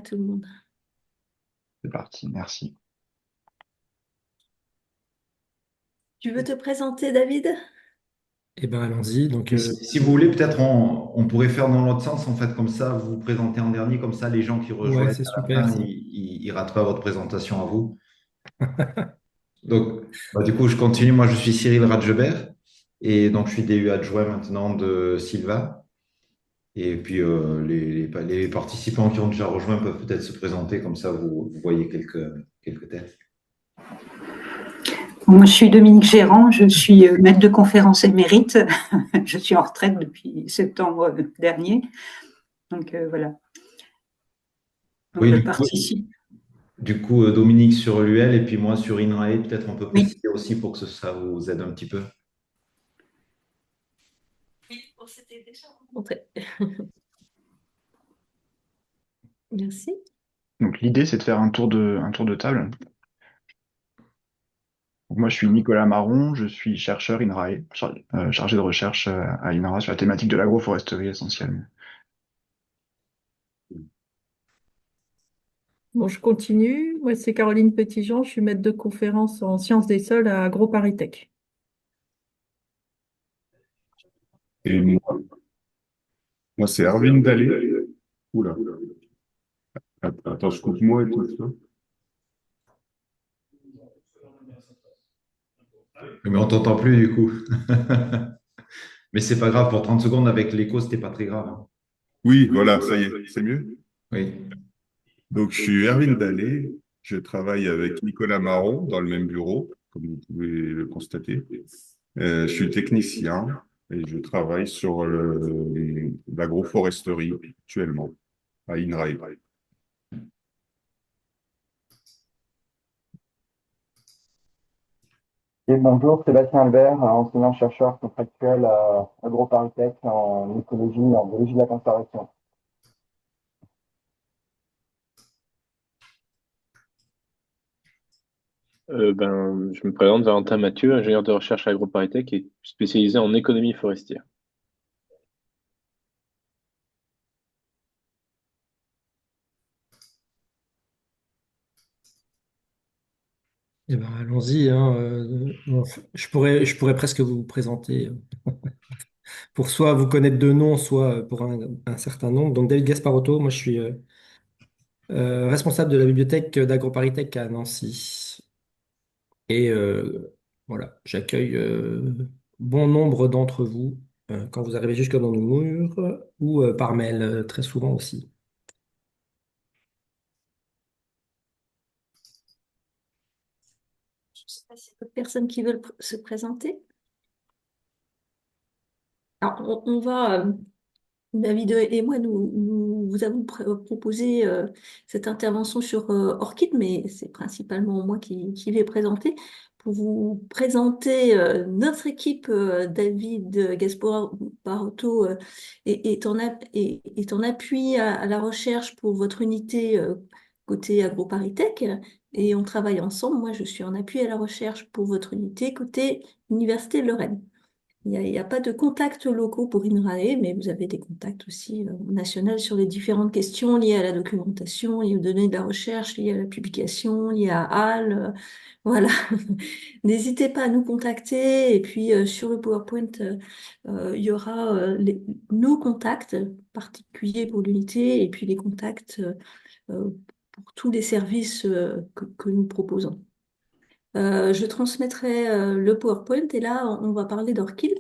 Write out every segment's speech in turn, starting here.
tout le monde. C'est parti, merci. Tu veux te présenter, David? Eh ben, allons-y. Donc, Et si vous voulez, peut-être on pourrait faire dans l'autre sens, en fait, comme ça, vous vous présentez en dernier, comme ça, les gens qui ouais, rejoignent c'est à la super fin, ça. ils ratent pas votre présentation à vous. Donc, du coup, je continue. Moi, je suis Cyril Radjebert et donc je suis DU adjoint maintenant de Silva. Et puis, les participants qui ont déjà rejoint peuvent peut-être se présenter, comme ça, vous voyez quelques têtes. Moi, je suis Dominique Gérand, je suis maître de conférence émérite. Je suis en retraite depuis septembre dernier. Donc voilà. Donc Oui, je participe. du coup, Dominique sur l'UL et puis moi sur INRAE, peut-être on peut Oui. préciser aussi pour que ça vous aide un petit peu. Oui, on s'était déjà rencontrés. Merci. Donc l'idée, c'est de faire un tour de table. Donc, moi, je suis Nicolas Marron, je suis chercheur INRAE, chargé de recherche à INRA sur la thématique de l'agroforesterie essentiellement. Bon, je continue. Moi, c'est Caroline Petitjean. Je suis maître de conférence en sciences des sols à AgroParisTech. Et moi c'est Erwin Dallé. Oula, attends, je coupe moi et tout ça. Mais on t'entend plus du coup. Mais c'est pas grave, pour 30 secondes avec l'écho, c'était pas très grave, hein. Oui, voilà, ça y est, c'est mieux. Oui. Donc, je suis Erwin Dallé. Je travaille avec Nicolas Marron dans le même bureau, comme vous pouvez le constater. Je suis technicien et je travaille sur l'agroforesterie actuellement à INRAE. Et bonjour, Sébastien Albert, enseignant-chercheur contractuel à AgroParisTech en écologie et en biologie de la conservation. Je me présente, Valentin Mathieu, ingénieur de recherche à AgroParisTech et spécialisé en économie forestière. Eh ben, allons-y, hein. Bon, je pourrais presque vous présenter pour soit vous connaître de nom, soit pour un certain nombre. Donc, David Gasparotto, moi, je suis responsable de la bibliothèque d'AgroParisTech à Nancy. Et voilà, j'accueille bon nombre d'entre vous quand vous arrivez jusque dans nos murs ou par mail, très souvent aussi. Je ne sais pas s'il y a d'autres personnes qui veulent se présenter. Alors, on va, David et moi, nous vous avons proposé cette intervention sur Orchid, mais c'est principalement moi qui vais présenter. Pour vous présenter notre équipe, David Gasparotto est en appui à la recherche pour votre unité côté AgroParisTech et on travaille ensemble. Moi, je suis en appui à la recherche pour votre unité côté Université de Lorraine. Il n'y a pas de contacts locaux pour INRAE, mais vous avez des contacts aussi nationaux sur les différentes questions liées à la documentation, liées aux données de la recherche, liées à la publication, liées à HAL. Voilà. N'hésitez pas à nous contacter. Et puis sur le PowerPoint, il y aura nos contacts particuliers pour l'unité et puis les contacts pour tous les services que nous proposons. Je transmettrai le PowerPoint et là, on va parler d'Orchid.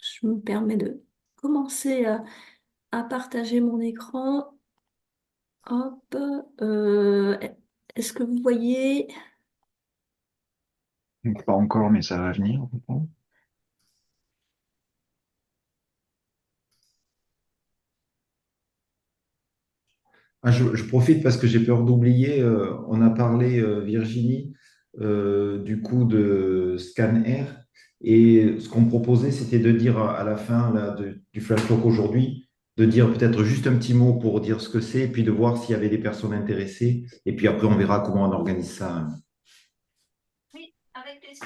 Je me permets de commencer à partager mon écran. Hop. Est-ce que vous voyez? Donc, pas encore, mais ça va venir. Je profite parce que j'ai peur d'oublier. On a parlé, Virginie, du coup de ScanR. Et ce qu'on proposait, c'était de dire à la fin là, du Flash Talk aujourd'hui, de dire peut-être juste un petit mot pour dire ce que c'est, et puis de voir s'il y avait des personnes intéressées. Et puis après, on verra comment on organise ça. Oui, avec plaisir.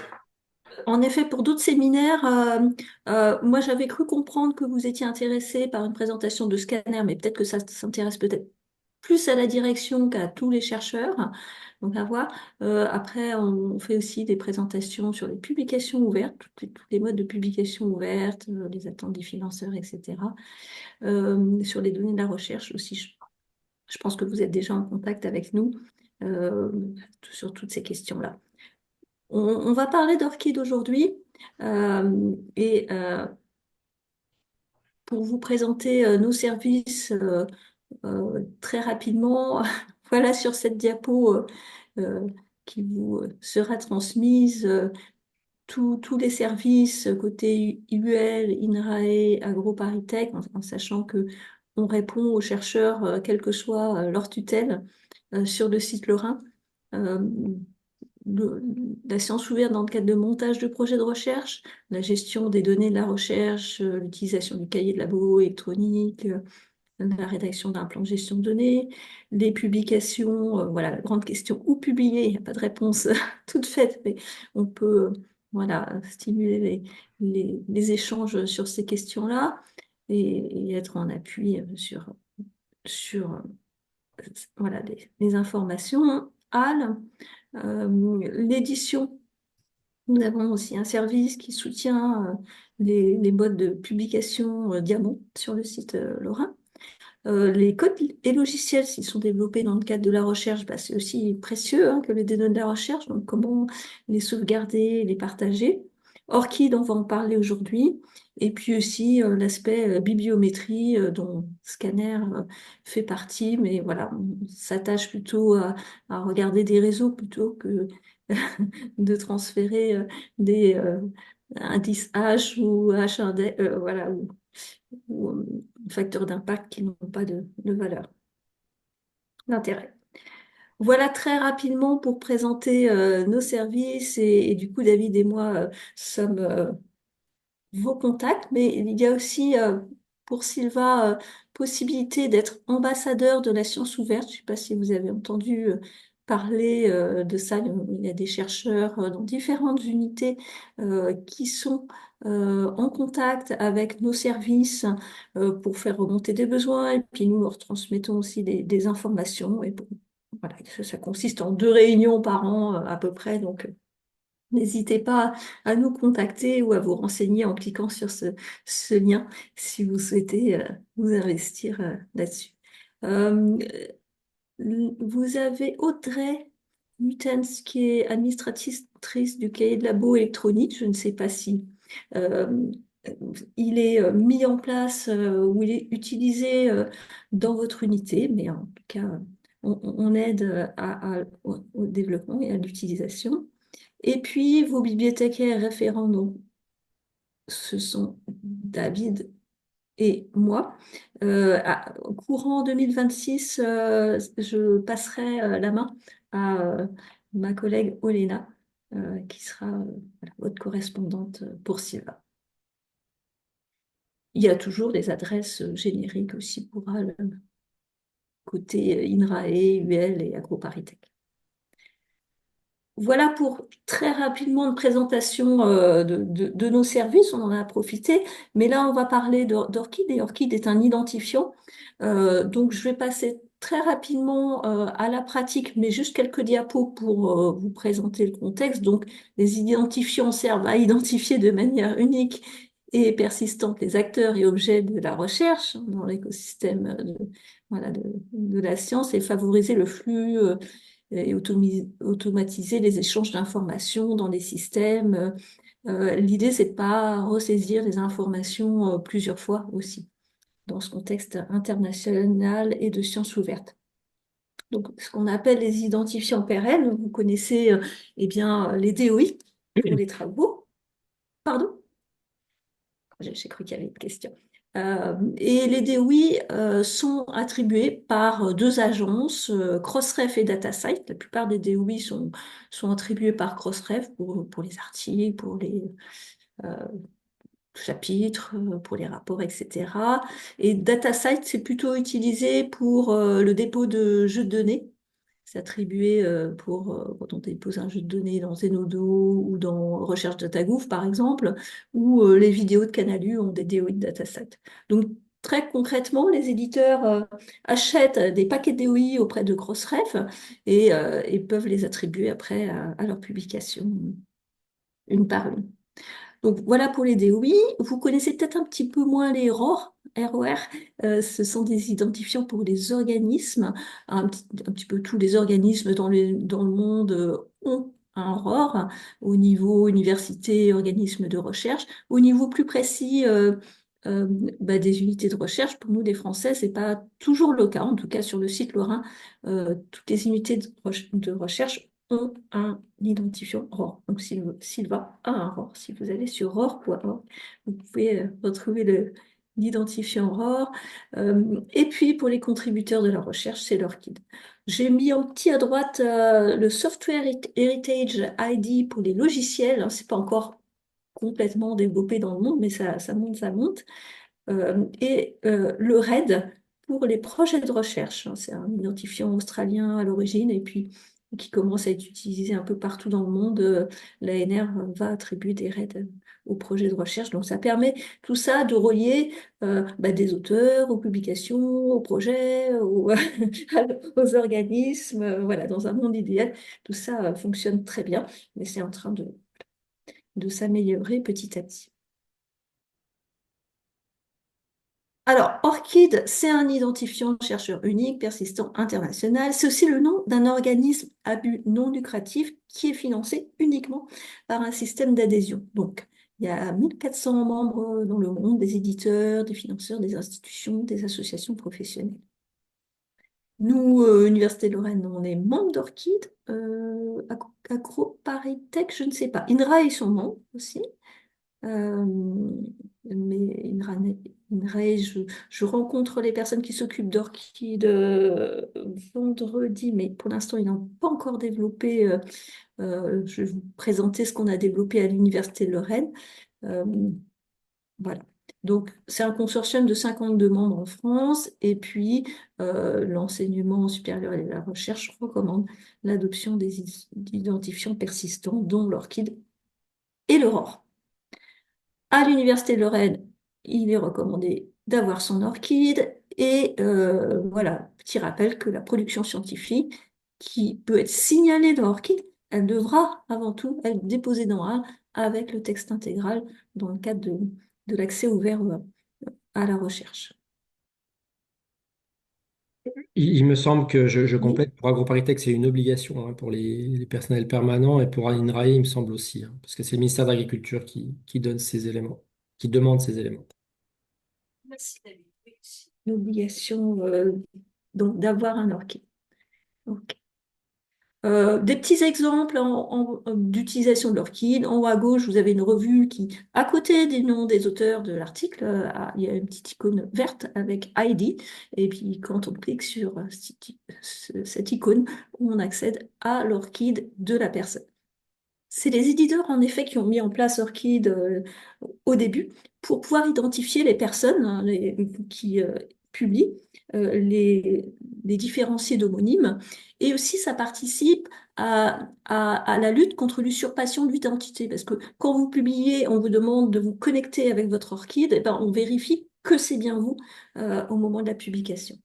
En effet, pour d'autres séminaires, moi j'avais cru comprendre que vous étiez intéressé par une présentation de scanner, mais peut-être que ça s'intéresse peut-être plus à la direction qu'à tous les chercheurs. Donc à voir. Après, on fait aussi des présentations sur les publications ouvertes, tous les modes de publication ouvertes, les attentes des financeurs, etc. Sur les données de la recherche aussi, je pense que vous êtes déjà en contact avec nous euh, sur toutes ces questions-là. On va parler d'Orchid aujourd'hui et pour vous présenter nos services très rapidement, voilà sur cette diapo euh, qui vous sera transmise. Tous les services côté UL, INRAE, AgroParisTech, en sachant que on répond aux chercheurs, quelle que soit leur tutelle, sur le site Lorrain. Euh, la science ouverte dans le cadre de montage de projets de recherche, la gestion des données de la recherche, l'utilisation du cahier de labo électronique, la rédaction d'un plan de gestion de données, les publications, voilà, la grande question, où publier? Il n'y a pas de réponse toute faite, mais on peut voilà, stimuler les échanges sur ces questions-là et être en appui sur voilà, les informations. HAL, l'édition. Nous avons aussi un service qui soutient les modes de publication Diamant sur le site Lorrain. Les codes et logiciels, s'ils sont développés dans le cadre de la recherche, bah, c'est aussi précieux que les données de la recherche. Donc, comment les sauvegarder, les partager. Orchid, on va en parler aujourd'hui. Et puis aussi l'aspect bibliométrie dont Scanner fait partie. Mais voilà, on s'attache plutôt à regarder des réseaux plutôt que de transférer des indices H ou H1D, voilà, ou facteurs d'impact qui n'ont pas de valeur d'intérêt. Voilà très rapidement pour présenter nos services et du coup David et moi sommes vos contacts, mais il y a aussi pour Sylva possibilité d'être ambassadeur de la science ouverte. Je ne sais pas si vous avez entendu parler de ça. Il y a des chercheurs dans différentes unités qui sont en contact avec nos services pour faire remonter des besoins et puis nous leur transmettons aussi des informations. Et bon, voilà, ça consiste en 2 réunions par an à peu près, donc n'hésitez pas à nous contacter ou à vous renseigner en cliquant sur ce lien si vous souhaitez vous investir là-dessus. Euh, Vous avez Audrey Mutens qui est administratrice du cahier de labo électronique. Je ne sais pas si euh, il est mis en place ou il est utilisé dans votre unité, mais en tout cas, on aide au développement et à l'utilisation. Et puis, vos bibliothécaires référents, donc, ce sont David et moi. Au courant 2026, je passerai la main à ma collègue Olena, qui sera voilà, votre correspondante pour Sylva. Il y a toujours des adresses génériques aussi pour côté INRAE, UL et AgroParisTech. Voilà pour très rapidement une présentation de nos services, on en a profité, mais là on va parler d'Orchid et Orchid est un identifiant. Donc je vais passer très rapidement à la pratique, mais juste quelques diapos pour vous présenter le contexte. Donc les identifiants servent à identifier de manière unique et persistante les acteurs et objets de la recherche dans l'écosystème voilà, de la science et favoriser le flux et automatiser les échanges d'informations dans les systèmes. L'idée, c'est de pas ressaisir les informations plusieurs fois aussi, dans ce contexte international et de sciences ouvertes. Donc, ce qu'on appelle les identifiants pérennes, vous connaissez eh bien, les DOI pour les travaux. Pardon? J'ai cru qu'il y avait une question. Et les DOI sont attribués par 2 agences, Crossref et DataCite. La plupart des DOI sont attribués par Crossref pour les articles, pour les euh, chapitres, pour les rapports, etc. Et DataCite, c'est plutôt utilisé pour le dépôt de jeux de données. C'est attribué pour quand on dépose un jeu de données dans Zenodo ou dans Recherche DataGouv, par exemple, ou les vidéos de Canalu ont des DOI de datasets. Donc, très concrètement, les éditeurs achètent des paquets de DOI auprès de grosses refs et peuvent les attribuer après à leur publication, une par une. Donc voilà pour les DOI. Vous connaissez peut-être un petit peu moins les ROR. ROR, ce sont des identifiants pour les organismes. Un petit peu tous les organismes dans le monde ont un ROR au niveau université, organisme de recherche. Au niveau plus précis des unités de recherche, pour nous, des Français, c'est pas toujours le cas. En tout cas, sur le site Lorrain, toutes les unités de recherche ont un identifiant ROR. Donc, Sylva a un ROR. Si vous allez sur ROR.org, vous pouvez retrouver l'identifiant ROR. Et puis, pour les contributeurs de la recherche, c'est l'ORCID. J'ai mis en petit à droite le Software Heritage ID pour les logiciels. Hein, c'est pas encore complètement développé dans le monde, mais ça monte, ça monte. Le RAID pour les projets de recherche. Hein, c'est un identifiant australien à l'origine et puis qui commence à être utilisé un peu partout dans le monde. L'ANR va attribuer des RAID aux projets de recherche. Donc ça permet tout ça de relier des auteurs aux publications, aux projets, aux organismes. Voilà, dans un monde idéal, tout ça fonctionne très bien, mais c'est en train de s'améliorer petit à petit. Alors, ORCID, c'est un identifiant chercheur unique, persistant, international. C'est aussi le nom d'un organisme à but non lucratif qui est financé uniquement par un système d'adhésion. Donc, il y a 1400 membres dans le monde, des éditeurs, des financeurs, des institutions, des associations professionnelles. Nous, Université de Lorraine, on est membre d'ORCID. AgroParisTech, je ne sais pas. INRA, ils sont membres aussi. Mais INRAE, je rencontre les personnes qui s'occupent d'ORCID vendredi, mais pour l'instant, ils n'ont pas encore développé. Je vais vous présenter ce qu'on a développé à l'Université de Lorraine. Voilà. Donc, c'est un consortium de 52 membres en France, et puis l'enseignement supérieur et la recherche recommande l'adoption des identifiants persistants, dont l'ORCID et l'Aurore. À l'Université de Lorraine, il est recommandé d'avoir son ORCID. Et voilà, petit rappel que la production scientifique qui peut être signalée dans ORCID, elle devra avant tout être déposée dans A avec le texte intégral dans le cadre de l'accès ouvert à la recherche. Il me semble que je Oui. complète pour AgroParisTech, c'est une obligation pour les personnels permanents et pour INRAE, il me semble aussi, parce que c'est le ministère de l'Agriculture qui donne ces éléments, qui demande ces éléments. Merci, David. Oui, c'est une obligation donc d'avoir un ORCID. Ok. Des petits exemples d'utilisation de l'ORCID. En haut à gauche, vous avez une revue qui, à côté des noms des auteurs de l'article, il y a une petite icône verte avec ID. Et puis, quand on clique sur cette icône, on accède à l'ORCID de la personne. C'est les éditeurs, en effet, qui ont mis en place ORCID au début pour pouvoir identifier les personnes hein, qui publient, les différencier d'homonymes. Et aussi, ça participe à la lutte contre l'usurpation de l'identité. Parce que quand vous publiez, on vous demande de vous connecter avec votre ORCID, et ben, on vérifie que c'est bien vous au moment de la publication.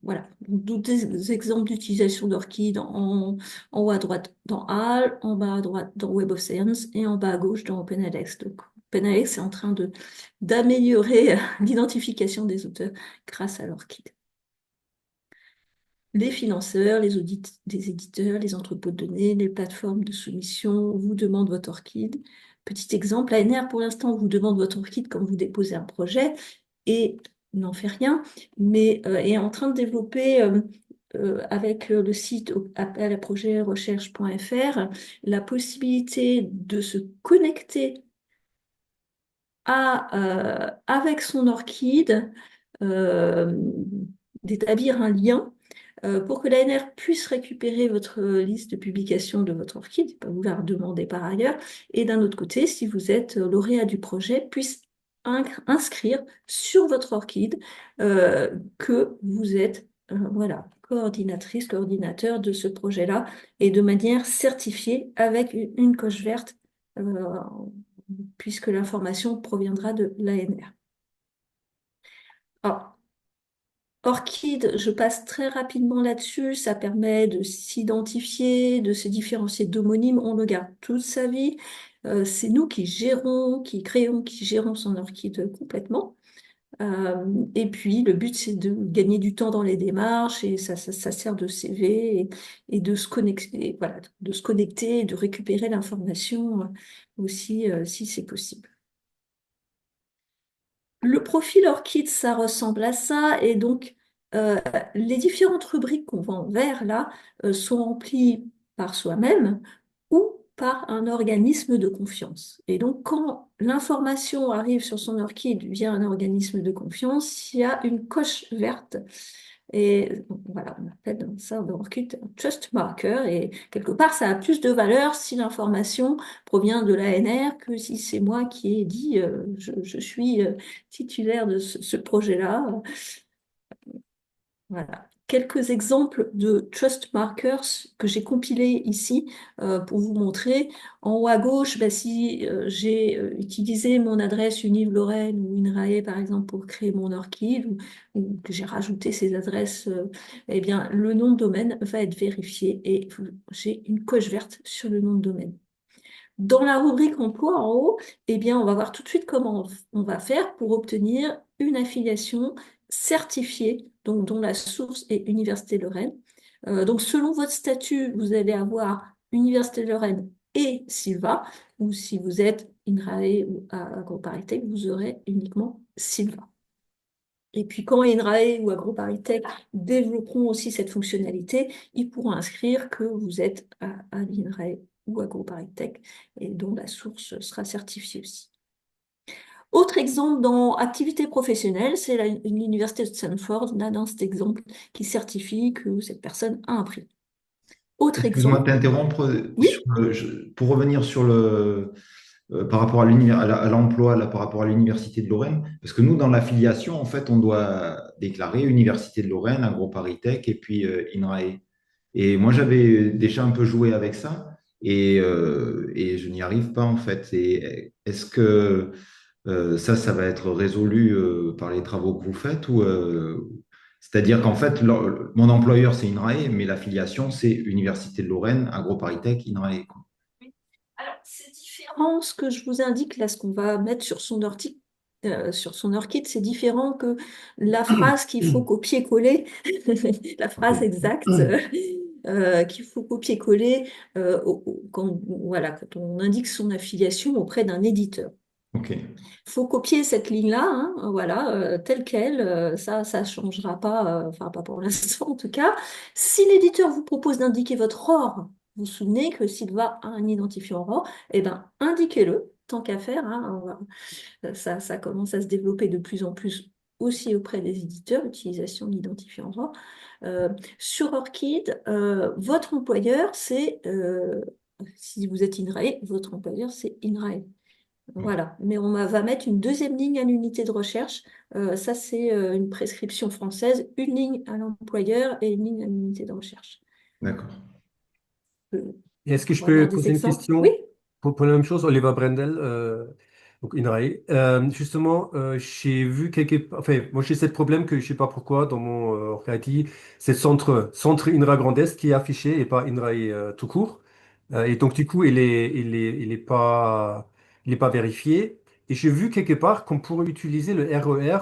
Voilà, donc des exemples d'utilisation d'ORCID en haut à droite dans HAL, en bas à droite dans Web of Science et en bas à gauche dans OpenAlex. Donc OpenAlex est en train d'améliorer l'identification des auteurs grâce à l'ORCID. Les financeurs, des éditeurs, les entrepôts de données, les plateformes de soumission vous demandent votre ORCID. Petit exemple, l'ANR pour l'instant vous demande votre ORCID quand vous déposez un projet et n'en fait rien, mais est en train de développer avec le site appel à projet recherche.fr la possibilité de se connecter avec son ORCID, d'établir un lien pour que l'ANR puisse récupérer votre liste de publication de votre ORCID, pas vous la redemander par ailleurs, et d'un autre côté, si vous êtes lauréat du projet, puisse inscrire sur votre ORCID que vous êtes voilà, coordinatrice, coordinateur de ce projet-là, et de manière certifiée avec une coche verte, puisque l'information proviendra de l'ANR. Alors, Orchid, je passe très rapidement là-dessus. Ça permet de s'identifier, de se différencier d'homonyme. On le garde toute sa vie. C'est nous qui gérons, qui créons, qui gérons son orchid complètement. Et puis, le but, c'est de gagner du temps dans les démarches et ça sert de CV et de se connecter, et voilà, de se connecter et de récupérer l'information aussi, si c'est possible. Le profil Orchid, ça ressemble à ça. Et donc, euh, les différentes rubriques qu'on voit en vert là sont remplies par soi-même ou par un organisme de confiance. Et donc, quand l'information arrive sur son Orchid via un organisme de confiance, il y a une coche verte. Et voilà, on appelle ça dans Orchid un trust marker. Et quelque part, ça a plus de valeur si l'information provient de l'ANR que si c'est moi qui ai dit je suis titulaire de ce projet-là. Voilà. Quelques exemples de trust markers que j'ai compilés ici pour vous montrer. En haut à gauche, bah, si j'ai utilisé mon adresse Univ-Lorraine ou INRAE par exemple pour créer mon ORCID ou que j'ai rajouté ces adresses, eh bien le nom de domaine va être vérifié et j'ai une coche verte sur le nom de domaine. Dans la rubrique emploi en haut, eh bien, on va voir tout de suite comment on va faire pour obtenir une affiliation certifiée, donc dont la source est Université de Lorraine. Donc, selon votre statut, vous allez avoir Université de Lorraine et Silva, ou si vous êtes INRAE ou AgroParisTech, vous aurez uniquement Silva. Et puis, quand INRAE ou AgroParisTech développeront aussi cette fonctionnalité, ils pourront inscrire que vous êtes à l'INRAE ou AgroParisTech et dont la source sera certifiée aussi. Autre exemple dans activité professionnelle, c'est l'université de Stanford, là dans cet exemple, qui certifie que cette personne a un prix. Autre Excuse-moi de exemple, t'interrompre. oui, Pour revenir sur par rapport à l'emploi, là, par rapport à l'Université de Lorraine, parce que nous, dans l'affiliation, en fait, on doit déclarer Université de Lorraine, AgroParisTech et puis INRAE. Et moi, j'avais déjà un peu joué avec ça et je n'y arrive pas, en fait. Et est-ce que ça va être résolu par les travaux que vous faites ou c'est-à-dire qu'en fait, mon employeur, c'est INRAE, mais l'affiliation, c'est Université de Lorraine, AgroParisTech, INRAE, quoi. alors c'est différent ce que je vous indique là, ce qu'on va mettre sur son ORCID, c'est différent que la phrase qu'il faut copier-coller, la phrase Ok. exacte qu'il faut copier-coller quand, voilà, quand on indique son affiliation auprès d'un éditeur. Ok. Il faut copier cette ligne-là, hein, voilà, telle quelle, ça ne changera pas, enfin pas pour l'instant en tout cas. Si l'éditeur vous propose d'indiquer votre OR, vous vous souvenez que s'il va à un identifiant OR, eh ben, indiquez-le, tant qu'à faire, hein, ça commence à se développer de plus en plus aussi auprès des éditeurs, l'utilisation d'identifiants OR. Sur ORCID, votre employeur, si vous êtes INRAE, votre employeur, c'est INRAE. Voilà, mais va mettre une deuxième ligne à l'unité de recherche. Ça, c'est une prescription française, une ligne à l'employeur et une ligne à l'unité de recherche. D'accord. Est-ce que je On va voir peux des poser une exemples. Oui, question pour la même chose, Oliver Brendel, donc INRAE. Justement, j'ai vu enfin, moi j'ai ce problème que je sais pas pourquoi dans mon IT, c'est centre INRA Grand Est qui est affiché et pas INRAE tout court. Et donc du coup, il est pas vérifié. Et j'ai vu quelque part qu'on pourrait utiliser le RER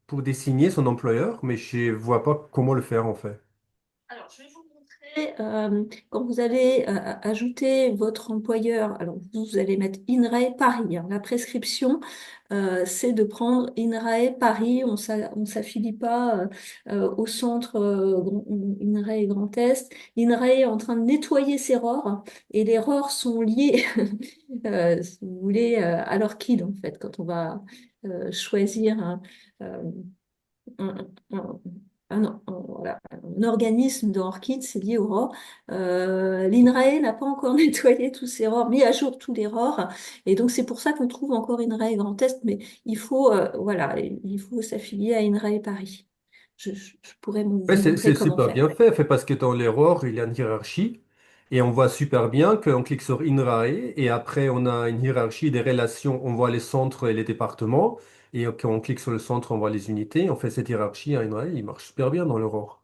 pour désigner son employeur, mais je vois pas comment le faire en fait. alors je vais vous montrer, quand vous allez ajouter votre employeur, alors vous allez mettre INRAE Paris, hein. La prescription, c'est de prendre INRAE Paris, on ne s'affilie pas au centre INRAE Grand Est. INRAE est en train de nettoyer ses ROR et les ROR sont liés, si vous voulez, à l'ORCID en fait, quand on va choisir euh, un, un- voilà, un organisme de Orchid, c'est lié au ROR. L'INRAE n'a pas encore nettoyé tous ses ROR, mis à jour tous les ROR, et donc c'est pour ça qu'on trouve encore INRAE Grand Est, mais voilà, il faut s'affilier à INRAE Paris. Je pourrais Ouais, vous montrer c'est comment super faire. bien fait parce que dans l'erreur, il y a une hiérarchie et on voit super bien qu'on clique sur INRAE et après on a une hiérarchie des relations, on voit les centres et les départements Et quand on clique sur le centre, on voit les unités. On fait cette hiérarchie à INRAE, il marche super bien dans l'Aurore.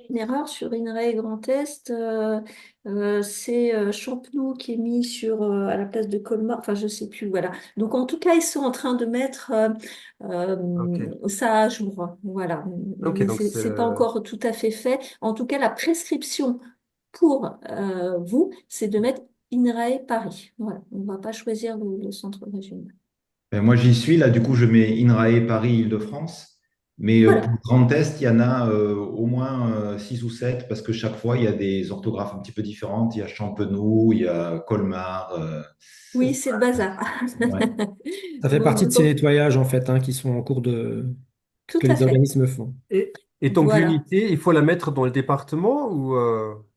Une erreur sur INRAE Grand Est, c'est Champenoux qui est mis à la place de Colmar, enfin je sais plus, voilà. Donc en tout cas, ils sont en train de mettre Ok. ça à jour, voilà. Ok, Mais donc c'est... c'est pas encore tout à fait fait. En tout cas, la prescription pour vous, c'est de mettre INRAE Paris. Voilà, on ne va pas choisir le centre régional. Ben, moi, j'y suis. Là, du coup, je mets INRAE Paris-Île-de-France. Mais pour Voilà. Grand Est, il y en a au moins 6 ou 7 parce que chaque fois, il y a des orthographes un petit peu différentes. Il y a Champenoux, il y a Colmar. Oui, c'est le bazar. Ouais. Ça fait Bon, partie de ces donc, nettoyages, en fait, hein, qui sont en cours tout que à les fait. organismes font. Et donc Voilà. l'unité, il faut la mettre dans le département ou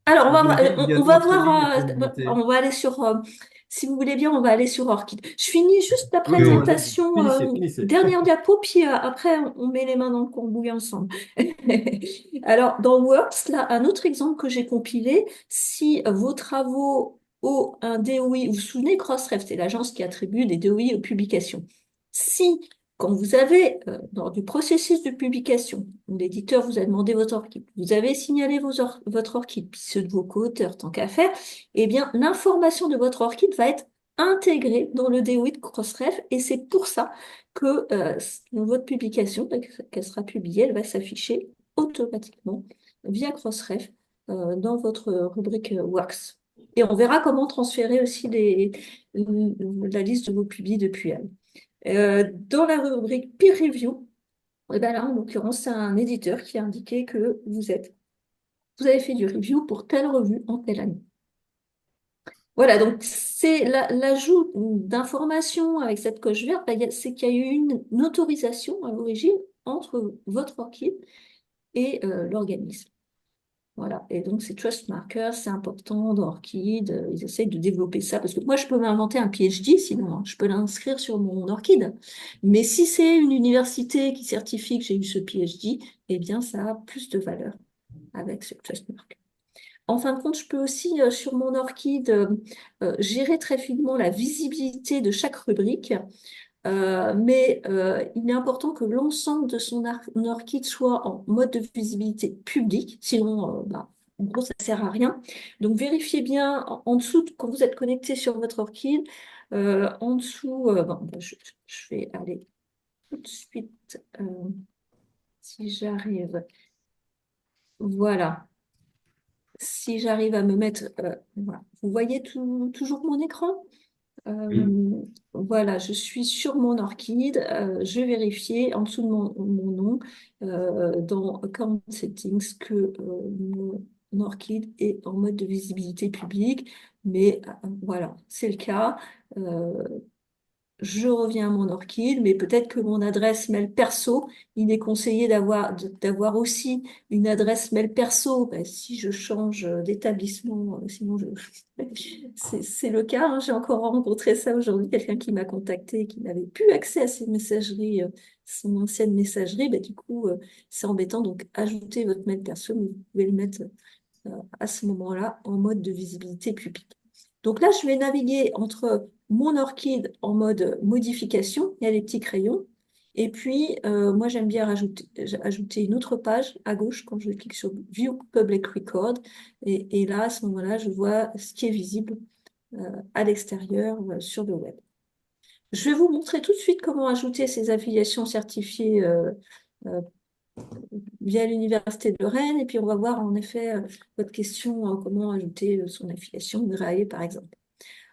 Alors, dans une ville, il y a on va d'autres voir, villes qui ont une unité? on va aller sur, si vous voulez bien, on va aller sur Orchid. Je finis juste la Oui, allez-y. présentation, Finissez, finissez. dernière diapo, puis après, on met les mains dans le cambouis ensemble. Alors, dans Works, là, un autre exemple que j'ai compilé, si vos travaux ont un DOI, vous vous souvenez, Crossref, c'est l'agence qui attribue des DOI aux publications. Si quand vous avez, lors du processus de publication, l'éditeur vous a demandé votre ORCID, vous avez signalé votre ORCID, puis ceux de vos co-auteurs, tant qu'à faire, eh bien, l'information de votre ORCID va être intégrée dans le DOI de Crossref, et c'est pour ça que dans votre publication, qu'elle sera publiée, elle va s'afficher automatiquement via Crossref dans votre rubrique Works. Et on verra comment transférer aussi la liste de vos publis depuis elle. Dans la rubrique Peer Review, et ben là, en l'occurrence, c'est un éditeur qui a indiqué que vous avez fait du review pour telle revue en telle année. Voilà, donc c'est l'ajout d'informations avec cette coche verte, ben, c'est qu'il y a eu une autorisation à l'origine entre votre ORCID et l'organisme. Voilà, et donc ces trust markers, c'est important dans Orchid, ils essayent de développer ça, parce que moi je peux m'inventer un PhD sinon, hein, je peux l'inscrire sur mon Orchid. Mais si c'est une université qui certifie que j'ai eu ce PhD, eh bien ça a plus de valeur avec ce trust marker. En fin de compte, je peux aussi sur mon Orchid gérer très finement la visibilité de chaque rubrique. Mais il est important que l'ensemble de son ORCID soit en mode de visibilité publique, sinon, en gros, ça ne sert à rien. Donc, vérifiez bien en dessous, quand vous êtes connecté sur votre ORCID, en dessous, je vais aller tout de suite, si j'arrive, voilà, si j'arrive à me mettre, voilà. Vous voyez toujours mon écran? Oui. Voilà, je suis sur mon Orchid. Je vais vérifier en dessous de mon nom dans Account Settings que mon Orchid est en mode de visibilité publique. Mais voilà, c'est le cas. Euh, je reviens à mon Orchid, mais peut-être que mon adresse mail perso, il est conseillé d'avoir aussi une adresse mail perso. Ben, si je change d'établissement, sinon c'est le cas, hein. J'ai encore rencontré ça aujourd'hui, quelqu'un qui m'a contacté et qui n'avait plus accès à ses messageries, son ancienne messagerie. Ben, du coup, c'est embêtant. Donc, ajoutez votre mail perso, mais vous pouvez le mettre à ce moment-là en mode de visibilité publique. Donc là, je vais naviguer entre mon Orchid en mode modification, il y a les petits crayons, et puis moi j'aime bien ajouter une autre page à gauche quand je clique sur View Public Record, et là, à ce moment-là, je vois ce qui est visible à l'extérieur sur le web. Je vais vous montrer tout de suite comment ajouter ces affiliations certifiées euh, via l'Université de Rennes. Et puis, on va voir en effet votre question, comment ajouter son affiliation INRAE, par exemple.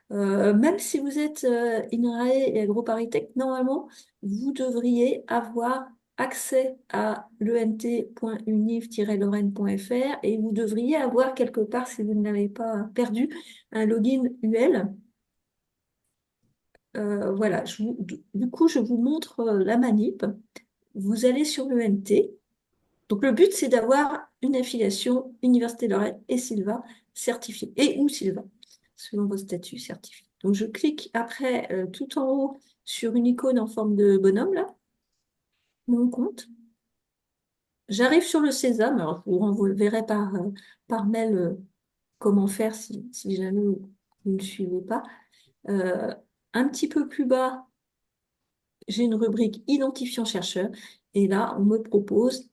Même si vous êtes INRAE et AgroParisTech, normalement, vous devriez avoir accès à lent.univ-lorraine.fr et vous devriez avoir quelque part, si vous ne l'avez pas perdu, un login UL. Voilà, du coup, je vous montre la manip. Vous allez sur l'ENT. Donc, le but, c'est d'avoir une affiliation Université de Lorraine et Silva certifiée, et ou Silva, selon vos statuts certifiés. Donc, je clique après tout en haut sur une icône en forme de bonhomme, là, mon compte. J'arrive sur le Sésame, alors je vous renverrai par mail comment faire si jamais vous ne le suivez pas. Un petit peu plus bas, j'ai une rubrique identifiant chercheur et là, on me propose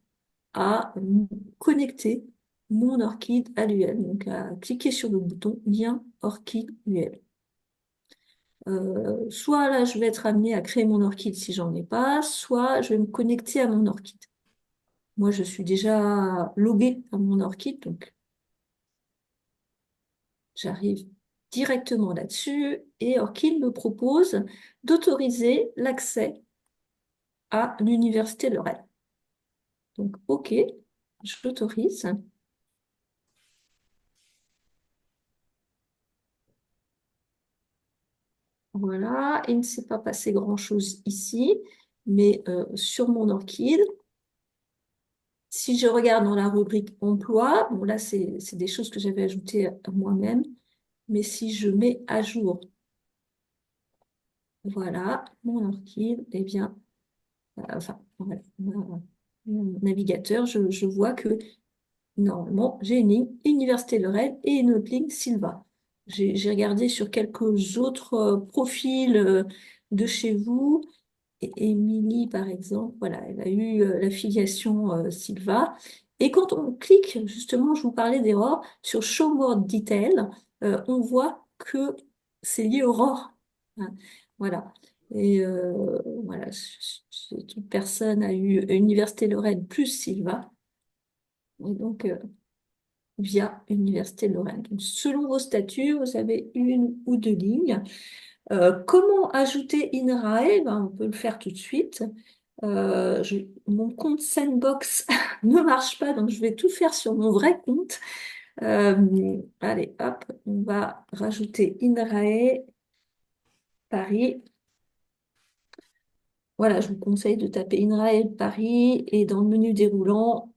à connecter mon orchide à l'UL. Donc, à cliquer sur le bouton lien orchide UL. Soit là, je vais être amenée à créer mon orchide si j'en ai pas, soit je vais me connecter à mon orchide. Moi, je suis déjà loguée à mon orchide, donc j'arrive directement là-dessus et Orchid me propose d'autoriser l'accès à l'université Lorraine. Donc, OK, je l'autorise. Voilà, il ne s'est pas passé grand-chose ici, mais sur mon orchide, si je regarde dans la rubrique emploi, bon là, c'est des choses que j'avais ajoutées à moi-même, mais si je mets à jour, voilà, mon orchide, eh bien, enfin, voilà, mon navigateur, je vois que normalement, j'ai une ligne Université Lorraine et une autre ligne Silva. J'ai regardé sur quelques autres profils de chez vous. Et Émilie, par exemple, voilà, elle a eu l'affiliation Silva. Et quand on clique, justement, je vous parlais d'erreur, sur Show More Detail, on voit que c'est lié au ROR. Hein, voilà. Et voilà, cette personne a eu Université Lorraine plus Silva. Et donc, via Université de Lorraine. Donc, selon vos statuts, vous avez une ou deux lignes. Comment ajouter INRAE? Ben, on peut le faire tout de suite. Mon compte Sandbox ne marche pas, donc je vais tout faire sur mon vrai compte. Allez, hop, on va rajouter INRAE Paris. Voilà, je vous conseille de taper INRAE Paris et dans le menu déroulant,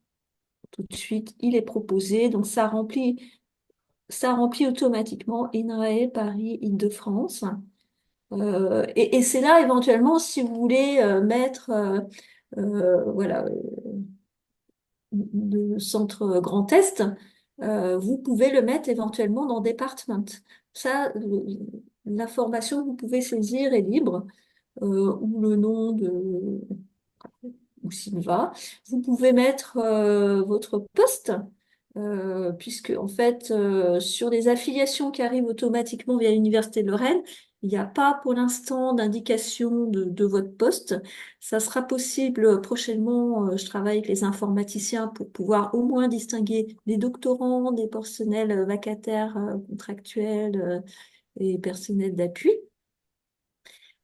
tout de suite, il est proposé. Donc, ça remplit automatiquement INRAE Paris Île-de-France. Et c'est là éventuellement si vous voulez mettre voilà, le centre Grand Est, vous pouvez le mettre éventuellement dans Department. Ça, l'information que vous pouvez saisir est libre, ou le nom de ou Sylva. Vous pouvez mettre votre poste, puisque en fait, sur les affiliations qui arrivent automatiquement via l'Université de Lorraine, il n'y a pas pour l'instant d'indication de votre poste. Ça sera possible prochainement. Je travaille avec les informaticiens pour pouvoir au moins distinguer les doctorants, des personnels vacataires, contractuels et personnels d'appui.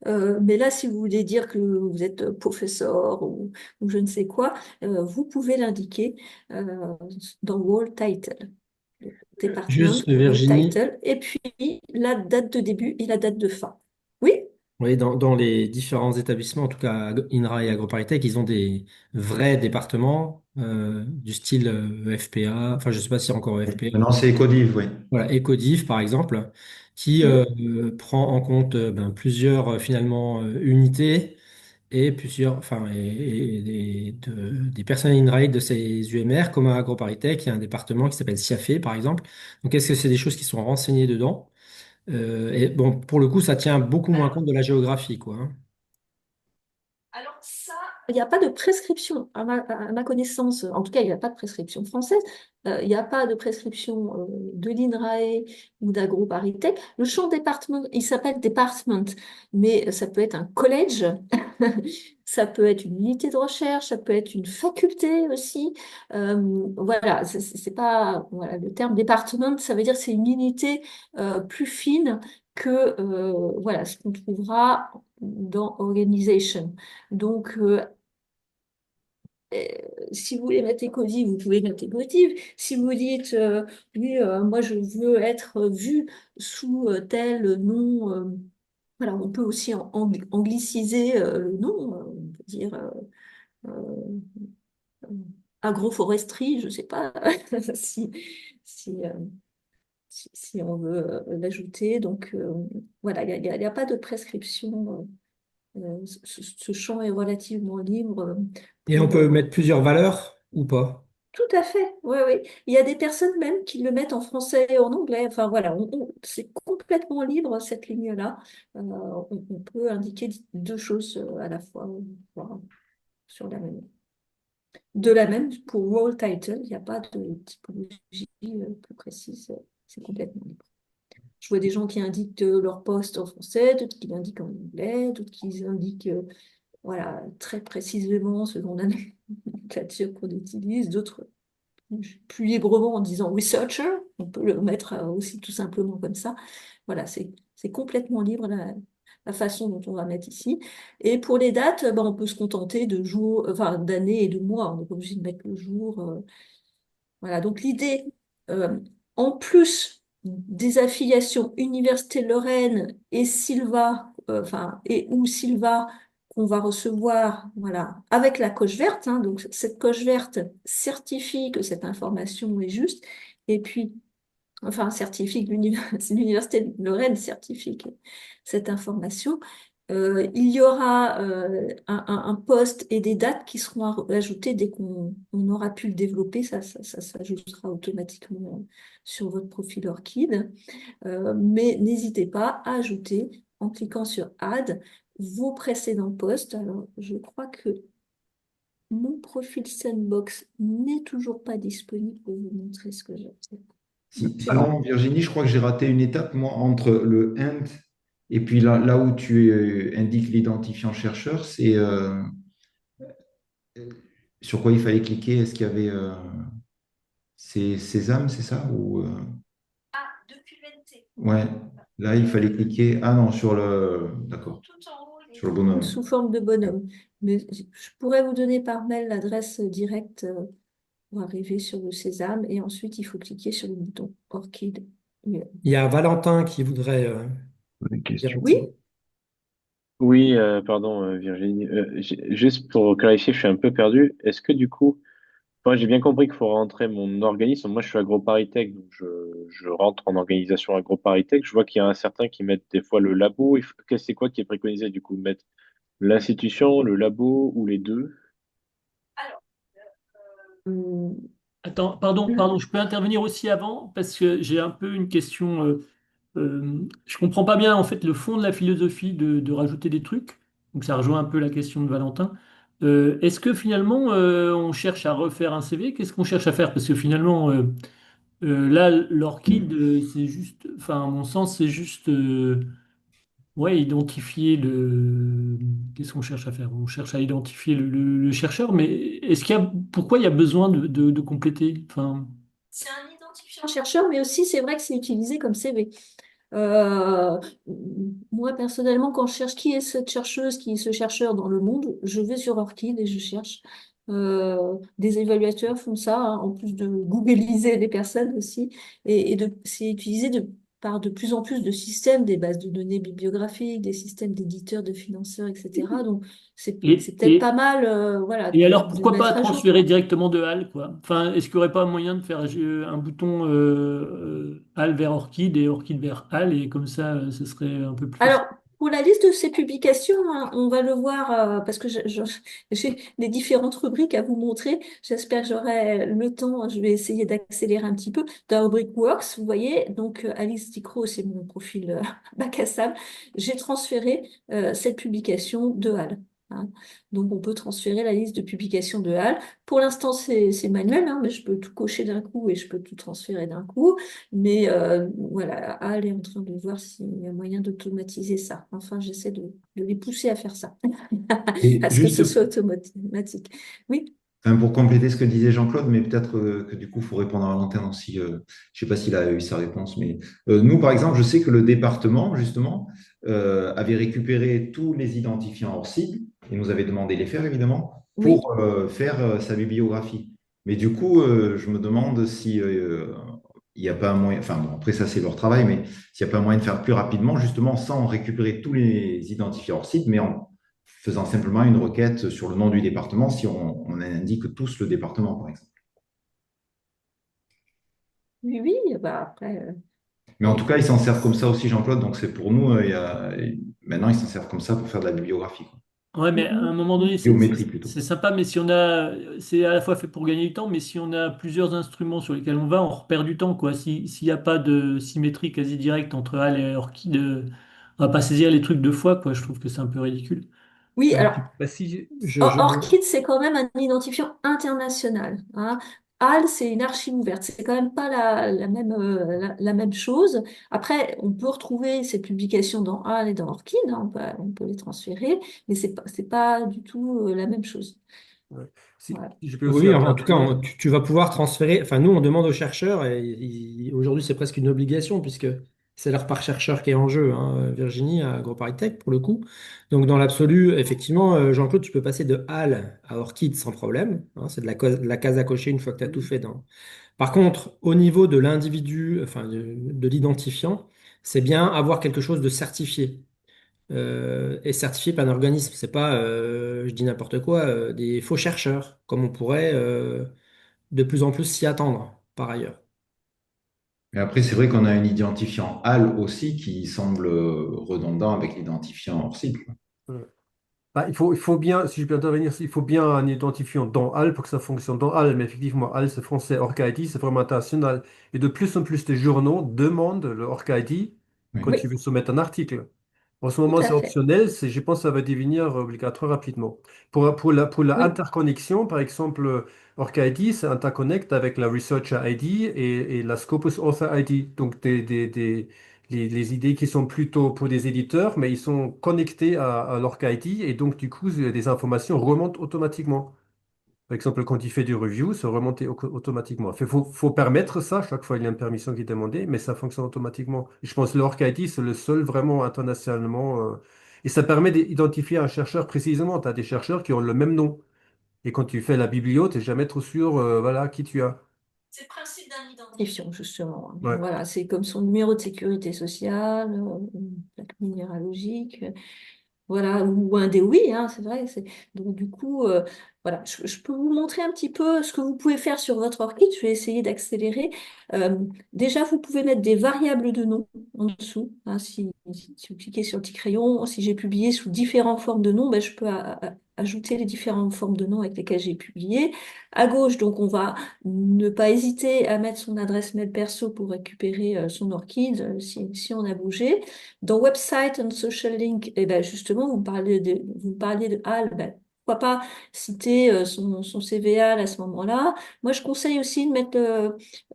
Mais là, si vous voulez dire que vous êtes professeur ou je ne sais quoi, vous pouvez l'indiquer dans Wall Title, département, Juste, Wall Virginie, Title, et puis la date de début et la date de fin. Oui? oui, dans les différents établissements, en tout cas INRA et AgroParisTech, ils ont des vrais départements du style FPA, enfin je ne sais pas s'il y a encore FPA, Maintenant, c'est Ecodiv, oui. voilà, Ecodiv par exemple, qui Mm. prend en compte ben, plusieurs finalement unités et plusieurs, enfin, des personnels INRAE de ces UMR, comme à AgroParisTech, il y a un département qui s'appelle SIAFE par exemple. Donc est-ce que c'est des choses qui sont renseignées dedans? Et bon, pour le coup, ça tient beaucoup moins compte de la géographie, quoi. Hein. Alors ça, il n'y a pas de prescription, à ma connaissance, en tout cas, il n'y a pas de prescription française, il n'y a pas de prescription de l'INRAE ou d'AgroParisTech. Le champ département, il s'appelle département, mais ça peut être un collège, ça peut être une unité de recherche, ça peut être une faculté aussi. Voilà, c'est pas, voilà, le terme département, ça veut dire que c'est une unité plus fine que voilà, ce qu'on trouvera dans Organization. Donc, euh, si vous voulez mettre Ecodiv, vous pouvez mettre Ecodiv. Si vous dites, oui, moi je veux être vu sous tel nom, voilà, on peut aussi angliciser le nom, on peut dire euh, agroforesterie, je ne sais pas si, si, euh, si on veut l'ajouter. Donc, voilà, il y a pas de prescription. Ce champ est relativement libre Et on pour, peut mettre plusieurs valeurs ou pas? Tout à fait, oui, oui. Il y a des personnes même qui le mettent en français et en anglais. Enfin voilà, c'est complètement libre cette ligne-là. On peut indiquer deux choses à la fois voilà, sur la même. De la même pour role title, il n'y a pas de typologie plus précise. C'est complètement libre. Je vois des gens qui indiquent leur poste en français, d'autres qui l'indiquent en anglais, d'autres qui indiquent voilà, très précisément selon la nomenclature qu'on utilise, d'autres plus librement en disant researcher, on peut le mettre aussi tout simplement comme ça. Voilà, c'est complètement libre la façon dont on va mettre ici. Et pour les dates, ben, on peut se contenter de jours, enfin d'années et de mois. On n'est pas obligé de mettre le jour. Voilà, donc l'idée, euh, en plus des affiliations Université Lorraine et Silva, enfin, et ou Silva, qu'on va recevoir, voilà, avec la coche verte, hein, donc cette coche verte certifie que cette information est juste, et puis, enfin, certifie que l'Université de Lorraine certifie que cette information. Il y aura un poste et des dates qui seront ajoutés dès qu'on aura pu le développer. Ça s'ajoutera automatiquement sur votre profil Orchid. Mais n'hésitez pas à ajouter, en cliquant sur Add, vos précédents posts. Alors, je crois que mon profil Sandbox n'est toujours pas disponible pour vous montrer ce que j'ai fait. C'est bon. Pardon, Virginie, je crois que j'ai raté une étape, moi, entre le end et puis là où tu indiques l'identifiant chercheur, sur quoi il fallait cliquer? Est-ce qu'il y avait c'est Sésame, c'est ça? Ah, documenté. Ouais, là, il fallait cliquer. Ah non, sur le. D'accord, Tout en haut, sur le bonhomme. sous forme de bonhomme. Mais je pourrais vous donner par mail l'adresse directe pour arriver sur le sésame et ensuite il faut cliquer sur le bouton Orchid. Il y a Valentin qui voudrait Une dire un question. petit Oui, mot. Oui, pardon, Virginie. Juste pour clarifier, je suis un peu perdu. Est-ce que du coup, moi j'ai bien compris qu'il faut rentrer mon organisme. Moi je suis AgroParisTech, donc je rentre en organisation AgroParisTech. Je vois qu'il y a un certain qui met des fois le labo. C'est quoi qui est préconisé du coup? Mettre l'institution, le labo ou les deux? euh, Attends, pardon, je peux intervenir aussi avant parce que j'ai un peu une question. Je comprends pas bien en fait le fond de la philosophie de rajouter des trucs. Donc ça rejoint un peu la question de Valentin. Est-ce que finalement on cherche à refaire un CV? Qu'est-ce qu'on cherche à faire? Parce que finalement là l'orchide c'est juste, enfin à mon sens c'est juste ouais identifier le. Qu'est-ce qu'on cherche à faire? On cherche à identifier le chercheur, mais pourquoi il y a besoin de compléter? Enfin. c'est un identifiant chercheur, mais aussi c'est vrai que c'est utilisé comme CV. Euh, Moi, personnellement, quand je cherche qui est cette chercheuse, qui est ce chercheur dans le monde, je vais sur Orchid et je cherche. Des évaluateurs font ça, hein, en plus de googliser les personnes aussi. C'est utilisé par de plus en plus de systèmes, des bases de données bibliographiques, des systèmes d'éditeurs, de financeurs, etc. Donc, Et, c'est peut-être et, pas mal voilà, Et alors, de pourquoi pas mettre à jour. transférer directement de HAL, quoi? Enfin, est-ce qu'il n'y aurait pas moyen de faire un bouton HAL vers Orchid et Orchid vers HAL et comme ça, ce serait un peu plus facile. Alors, pour la liste de ces publications, hein, on va le voir parce que j'ai les différentes rubriques à vous montrer. J'espère que j'aurai le temps. Je vais essayer d'accélérer un petit peu. Dans la rubrique Works, vous voyez, donc Alice Dicro, c'est mon profil bac à sable. J'ai transféré cette publication de HAL. Hein. Donc, on peut transférer la liste de publications de HAL. Pour l'instant, c'est manuel, hein, mais je peux tout cocher d'un coup et je peux tout transférer d'un coup. Mais voilà, Al est en train de voir s'il y a moyen d'automatiser ça. Enfin, j'essaie de les pousser à faire ça, Et à ce que juste ce soit automatique. Oui, enfin, pour compléter ce que disait Jean-Claude, mais peut-être que du coup, il faut répondre à Valentin aussi. Je ne sais pas s'il a eu sa réponse, mais nous, par exemple, je sais que le département, justement, avait récupéré tous les identifiants hors cible et nous avait demandé de les faire, évidemment, oui. pour faire sa bibliographie. Mais du coup, je me demande si il n'y a pas un moyen, enfin bon, après ça c'est leur travail, mais s'il n'y a pas un moyen de faire plus rapidement, justement, sans récupérer tous les identifiants hors cible, mais en faisant simplement une requête sur le nom du département si on indique tous le département, par exemple. Oui, oui, bah après. Mais en tout cas, ils s'en servent comme ça aussi, Jean-Claude, donc c'est pour nous, maintenant, ils s'en servent comme ça pour faire de la bibliographie, quoi. Ouais, mais à un moment donné, Géométrie plutôt. c'est sympa, mais si on a, c'est à la fois fait pour gagner du temps, mais si on a plusieurs instruments sur lesquels on va, on repère du temps, quoi. S'il n'y a pas de symétrie quasi directe entre HAL et ORCID, on va pas saisir les trucs deux fois, quoi. Je trouve que c'est un peu ridicule. Oui, alors Bah, si je- ORCID, c'est quand même un identifiant international, hein. HAL, c'est une archive ouverte. C'est quand même pas la même chose. Après, on peut retrouver ces publications dans HAL et dans ORCID, hein, on peut les transférer, mais c'est pas du tout la même chose. Ouais. Si, Voilà. si je peux aussi Oui, en tout cas, intervenir. tu vas pouvoir transférer. Enfin, nous, on demande aux chercheurs, et aujourd'hui, c'est presque une obligation, puisque c'est leur part chercheur qui est en jeu, hein, Virginie, à AgroParisTech, pour le coup. Donc, dans l'absolu, effectivement, Jean-Claude, tu peux passer de HAL à ORCID sans problème, hein, c'est de la case à cocher une fois que tu as tout fait dans. Par contre, au niveau de l'individu, enfin, de l'identifiant, c'est bien avoir quelque chose de certifié. Et certifié par un organisme. C'est pas, je dis n'importe quoi, des faux chercheurs, comme on pourrait de plus en plus s'y attendre par ailleurs. Mais après, c'est vrai qu'on a un identifiant HAL aussi qui semble redondant avec l'identifiant hors cible. Ouais. Bah, il faut bien, si je peux intervenir, il faut bien un identifiant dans HAL pour que ça fonctionne dans HAL, mais effectivement, HAL c'est français, ORCID c'est vraiment international. Et de plus en plus de journaux demandent le ORCID quand Oui. tu Oui, veux soumettre un article. En ce tout moment, à c'est fait. optionnel, je pense que ça va devenir obligatoire rapidement. Pour la Oui, interconnexion, par exemple, OrcID, c'est interconnecte avec la Researcher ID et la Scopus Author ID. Donc, les idées qui sont plutôt pour des éditeurs, mais ils sont connectés à l'OrcID et donc, du coup, des informations remontent automatiquement. Par exemple, quand il fait du review, ça remonte automatiquement. Faut permettre ça, chaque fois il y a une permission qui est demandée, mais ça fonctionne automatiquement. Et je pense que l'ORCID, c'est le seul vraiment internationalement. Et ça permet d'identifier un chercheur précisément. Tu as des chercheurs qui ont le même nom. Et quand tu fais la biblio, tu n'es jamais trop sûr voilà, qui tu as. c'est le principe d'un identifiant, justement. Ouais. Voilà, c'est comme son numéro de sécurité sociale, une plaque minéralogique. Voilà, ou un DOI, hein, c'est vrai. Donc du coup, voilà, je peux vous montrer un petit peu ce que vous pouvez faire sur votre orchid. Je vais essayer d'accélérer. Euh, Déjà, vous pouvez mettre des variables de nom en dessous, hein, si vous cliquez sur le petit crayon, si j'ai publié sous différentes formes de noms, ben, je peux ajouter les différentes formes de noms avec lesquelles j'ai publié. À gauche, donc, on va ne pas hésiter à mettre son adresse mail perso pour récupérer son orchid si on a bougé. Dans Website and Social Link, eh ben justement, vous parliez de HAL, ben, pourquoi pas citer son CV HAL à ce moment-là. Moi, je conseille aussi de mettre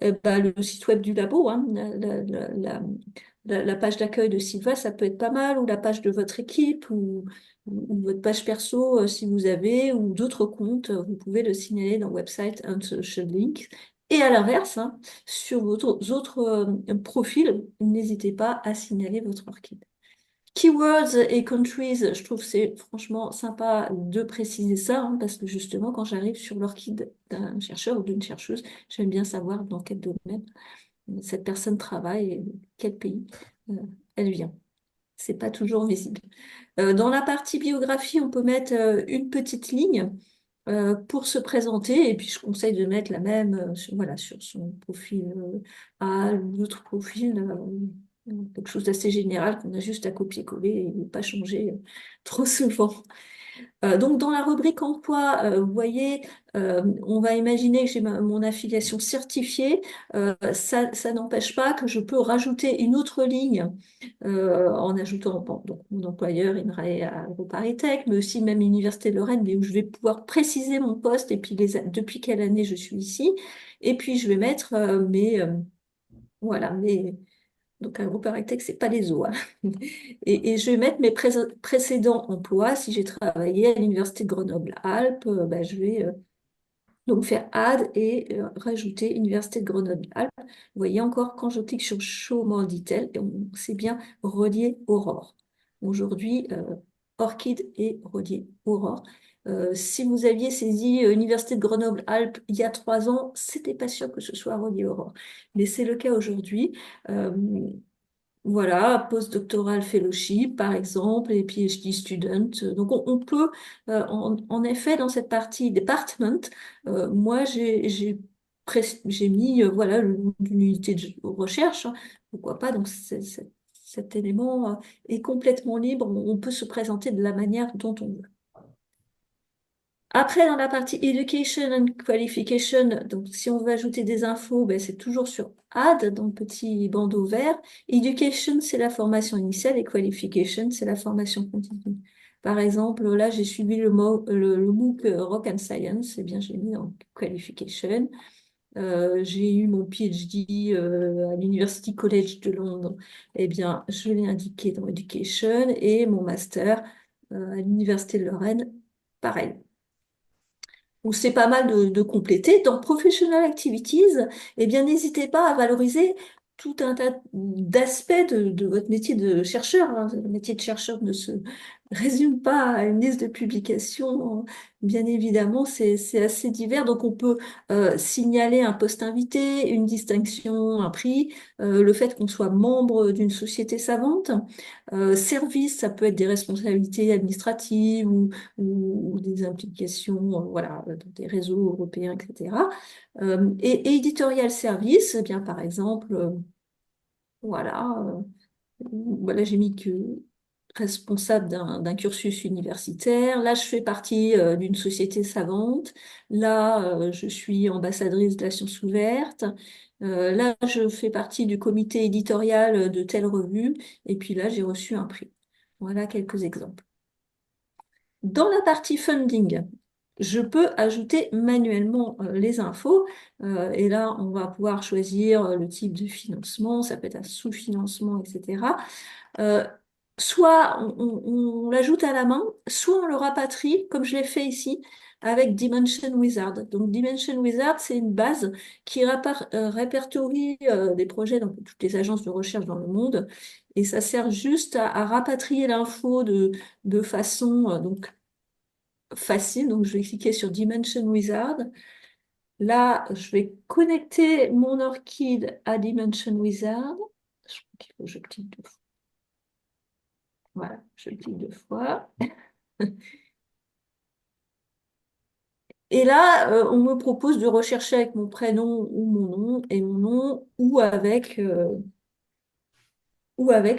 le site web du labo, hein, la page d'accueil de Sylva, ça peut être pas mal, ou la page de votre équipe, ou votre page perso si vous avez, ou d'autres comptes, vous pouvez le signaler dans Website and Social Link. Et à l'inverse, hein, sur vos autres profils, n'hésitez pas à signaler votre orchid. Keywords et countries, je trouve que c'est franchement sympa de préciser ça, hein, parce que justement, quand j'arrive sur l'orchid d'un chercheur ou d'une chercheuse, j'aime bien savoir dans quel domaine cette personne travaille et de quel pays euh, elle vient. C'est pas toujours visible. Dans la partie biographie, on peut mettre une petite ligne pour se présenter, et puis je conseille de mettre la même voilà, sur son profil A ou d'autres profils, quelque chose d'assez général qu'on a juste à copier-coller et ne pas changer trop souvent. Donc, dans la rubrique emploi, vous voyez, on va imaginer que j'ai mon affiliation certifiée. Ça n'empêche pas que je peux rajouter une autre ligne en ajoutant bon, donc, mon employeur, INRAE à EuroParisTech, mais aussi même l'Université de Lorraine, mais où je vais pouvoir préciser mon poste et puis depuis quelle année je suis ici. Et puis, je vais mettre voilà, donc, un groupe Arictech, c'est pas les eaux, hein. Et je vais mettre mes précédents emplois. Si j'ai travaillé à l'Université de Grenoble-Alpes, bah, je vais donc faire add et rajouter Université de Grenoble-Alpes. Vous voyez encore, quand je clique sur Show More Detail, c'est bien relié Aurore. Aujourd'hui, Orchid est relié Aurore. Si vous aviez saisi Université de Grenoble-Alpes il y a 3 ans, c'était pas sûr que ce soit relié Aurore. Mais c'est le cas aujourd'hui. Euh, voilà, postdoctoral fellowship, par exemple, et PhD student. Donc, on peut, en effet, dans cette partie department, moi, j'ai mis, voilà, le nom d'une unité de recherche, hein. Pourquoi pas? Donc, cet élément est complètement libre. On peut se présenter de la manière dont on veut. Après, dans la partie Education and Qualification, donc si on veut ajouter des infos, ben, c'est toujours sur Add, dans le petit bandeau vert. Education, c'est la formation initiale et Qualification, c'est la formation continue. Par exemple, là, j'ai suivi le MOOC Rock and Science, eh bien, j'ai mis en Qualification. J'ai eu mon PhD à l'University College de Londres, eh bien, je l'ai indiqué dans Education, et mon master à l'Université de Lorraine, pareil. Où c'est pas mal de compléter. Dans Professional Activities, eh bien, n'hésitez pas à valoriser tout un tas d'aspects de votre métier de chercheur, hein. Le métier de chercheur ne se résume pas à une liste de publications. Bien évidemment, c'est assez divers. Donc, on peut signaler un poste invité, une distinction, un prix, le fait qu'on soit membre d'une société savante. Service, ça peut être des responsabilités administratives ou des implications, voilà, dans des réseaux européens, etc. Et éditorial service, eh bien, par exemple, voilà, voilà, j'ai mis que responsable d'un cursus universitaire. Là, je fais partie d'une société savante. Là, je suis ambassadrice de la science ouverte. Là, je fais partie du comité éditorial de telle revue. Et puis là, j'ai reçu un prix. Voilà quelques exemples. Dans la partie funding, je peux ajouter manuellement les infos. Et là, on va pouvoir choisir le type de financement, ça peut être un sous-financement, etc. Euh, Soit on l'ajoute à la main, soit on le rapatrie, comme je l'ai fait ici, avec Dimension Wizard. Donc Dimension Wizard, c'est une base qui répertorie des projets dans toutes les agences de recherche dans le monde. Et ça sert juste à rapatrier l'info de façon donc, facile. Donc je vais cliquer sur Dimension Wizard. Là, je vais connecter mon ORCID à Dimension Wizard. Je crois qu'il faut que je clique 2 fois. Voilà, je clique 2 fois. Et là, on me propose de rechercher avec mon prénom ou mon nom, et mon nom, ou avec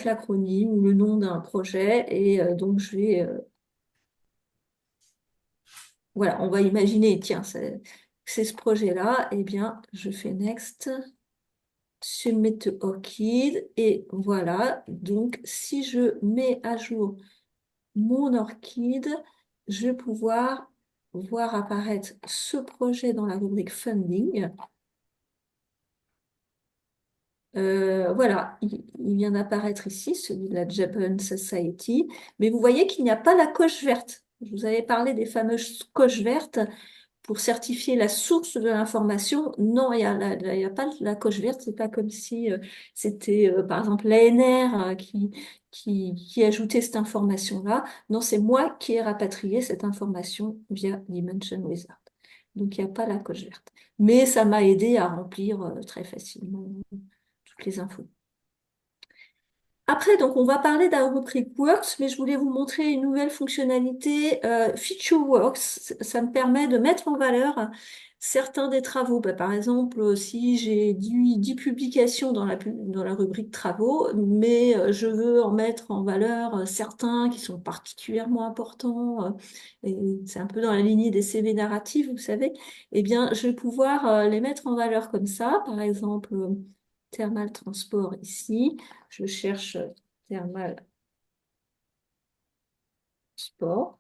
l'acronyme ou le nom d'un projet. Et donc, je vais, voilà, on va imaginer, tiens, c'est ce projet-là. Eh bien, je fais Next, Submit to ORCID, et voilà. Donc, si je mets à jour mon ORCID, je vais pouvoir voir apparaître ce projet dans la rubrique Funding. Voilà, il vient d'apparaître ici, celui de la Japan Society, mais vous voyez qu'il n'y a pas la coche verte. Je vous avais parlé des fameuses coches vertes pour certifier la source de l'information. Non, il y a pas la coche verte, c'est pas comme si c'était par exemple l'ANR qui ajoutait cette information-là. Non, c'est moi qui ai rapatrié cette information via Dimension Wizard. Donc il n'y a pas la coche verte. Mais ça m'a aidé à remplir très facilement toutes les infos. Après, donc, on va parler d'un rubrique Works, mais je voulais vous montrer une nouvelle fonctionnalité, Feature Works. Ça me permet de mettre en valeur certains des travaux. Bah, par exemple, si j'ai 10 publications dans la rubrique travaux, mais je veux en mettre en valeur certains qui sont particulièrement importants, et c'est un peu dans la lignée des CV narratifs, vous savez, eh bien, je vais pouvoir les mettre en valeur comme ça. Par exemple, Thermal Transport ici. Je cherche Thermal Sport.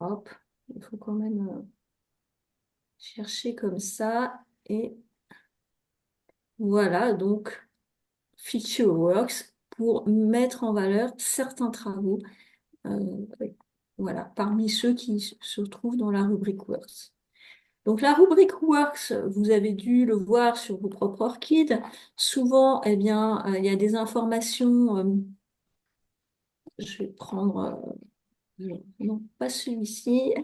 Hop, il faut quand même chercher comme ça. Et voilà, donc Feature Works pour mettre en valeur certains travaux. Oui, voilà, parmi ceux qui se trouvent dans la rubrique Works. Donc la rubrique Works, vous avez dû le voir sur vos propres ORCID. Souvent, eh bien, il y a des informations. Je vais prendre, non, pas celui-ci.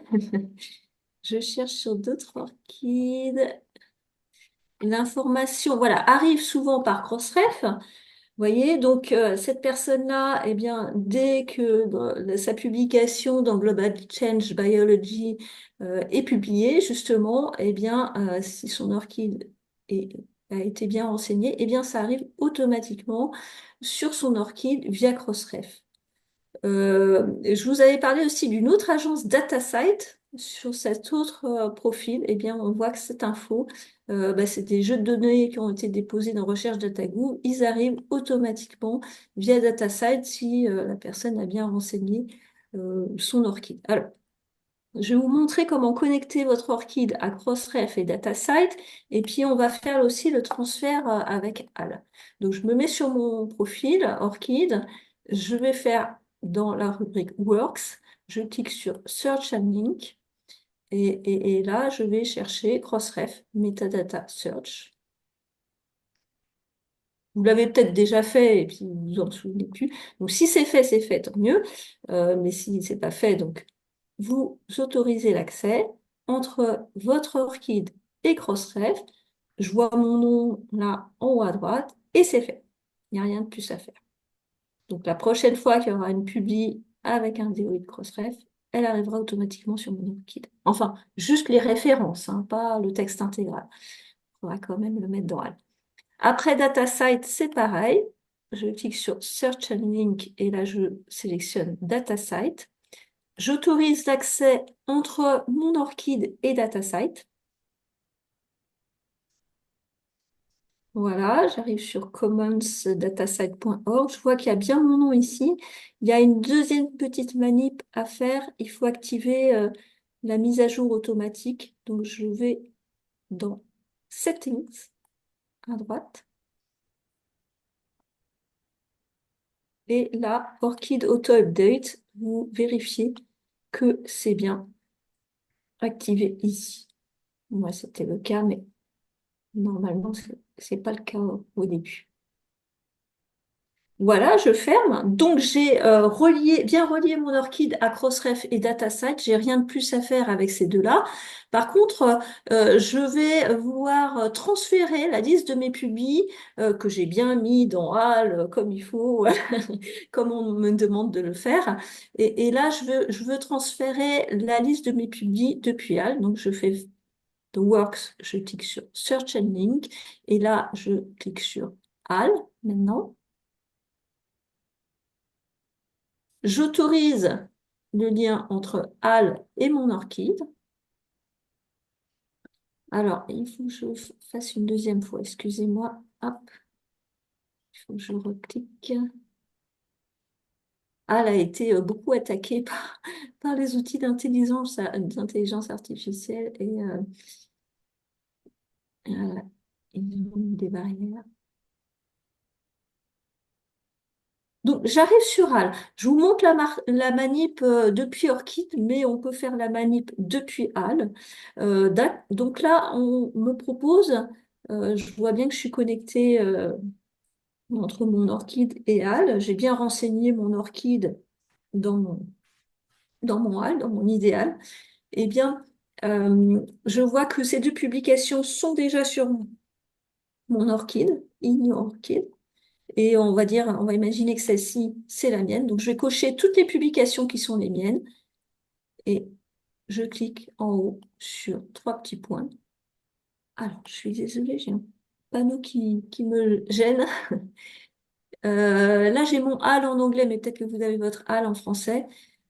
Je cherche sur d'autres orchides. L'information, voilà, arrive souvent par Crossref. Vous voyez, donc cette personne-là, eh bien, dès que sa publication dans Global Change Biology est publiée, justement, eh bien, si son orchide a été bien renseigné, eh bien, ça arrive automatiquement sur son orchide via Crossref. Je vous avais parlé aussi d'une autre agence DataSite. Sur cet autre profil, eh bien, on voit que cette info, c'est des jeux de données qui ont été déposés dans Recherche DataGo. Ils arrivent automatiquement via DataSite si la personne a bien renseigné son ORCID. Alors, je vais vous montrer comment connecter votre ORCID à Crossref et DataSite. Et puis, on va faire aussi le transfert avec HAL. Donc, je me mets sur mon profil ORCID. Je vais faire dans la rubrique Works. Je clique sur Search and Link. Et là, je vais chercher Crossref, Metadata Search. Vous l'avez peut-être déjà fait et puis vous vous en souvenez plus. Donc, si c'est fait, tant mieux. Mais si c'est pas fait, donc vous autorisez l'accès entre votre ORCID et Crossref. Je vois mon nom là en haut à droite et c'est fait. Il n'y a rien de plus à faire. Donc la prochaine fois qu'il y aura une publi avec un DOI de Crossref, elle arrivera automatiquement sur mon ORCID. Enfin, juste les références, hein, pas le texte intégral. Il faudra quand même le mettre dans HAL. Après DataSite, c'est pareil. Je clique sur Search and Link et là, je sélectionne DataSite. J'autorise l'accès entre mon ORCID et DataSite. Voilà, j'arrive sur commons.datasite.org. Je vois qu'il y a bien mon nom ici. Il y a une deuxième petite manip à faire. Il faut activer la mise à jour automatique. Donc, je vais dans Settings à droite. Et là, ORCID Auto Update, vous vérifiez que c'est bien activé ici. Moi, c'était le cas, mais normalement, c'est pas le cas au début. Voilà, je ferme. Donc, j'ai bien relié mon ORCID à Crossref et DataSite. J'ai rien de plus à faire avec ces deux-là. Par contre, je vais vouloir transférer la liste de mes pubis que j'ai bien mis dans HAL comme il faut, comme on me demande de le faire. Et là, je veux transférer la liste de mes pubis depuis HAL. Donc, je fais The Works, je clique sur Search and Link. Et là, je clique sur HAL maintenant. J'autorise le lien entre HAL et mon ORCID. Alors, il faut que je fasse une deuxième fois. Excusez-moi. Hop. Il faut que je reclique. HAL a été beaucoup attaqué par les outils d'intelligence artificielle et ils ont mis des barrières. Donc, j'arrive sur HAL. Je vous montre la manip depuis ORCID, mais on peut faire la manip depuis HAL. Donc là, on me propose, je vois bien que je suis connectée entre mon ORCID et HAL. J'ai bien renseigné mon ORCID dans mon HAL, dans mon idéal. Eh bien, je vois que ces deux publications sont déjà sur mon ORCID, InnoORCID. Et on va imaginer que celle-ci, c'est la mienne. Donc, je vais cocher toutes les publications qui sont les miennes. Et je clique en haut sur trois petits points. Alors, je suis désolée, j'ai un panneau qui me gêne. Là, j'ai mon HAL en anglais, mais peut-être que vous avez votre HAL en français.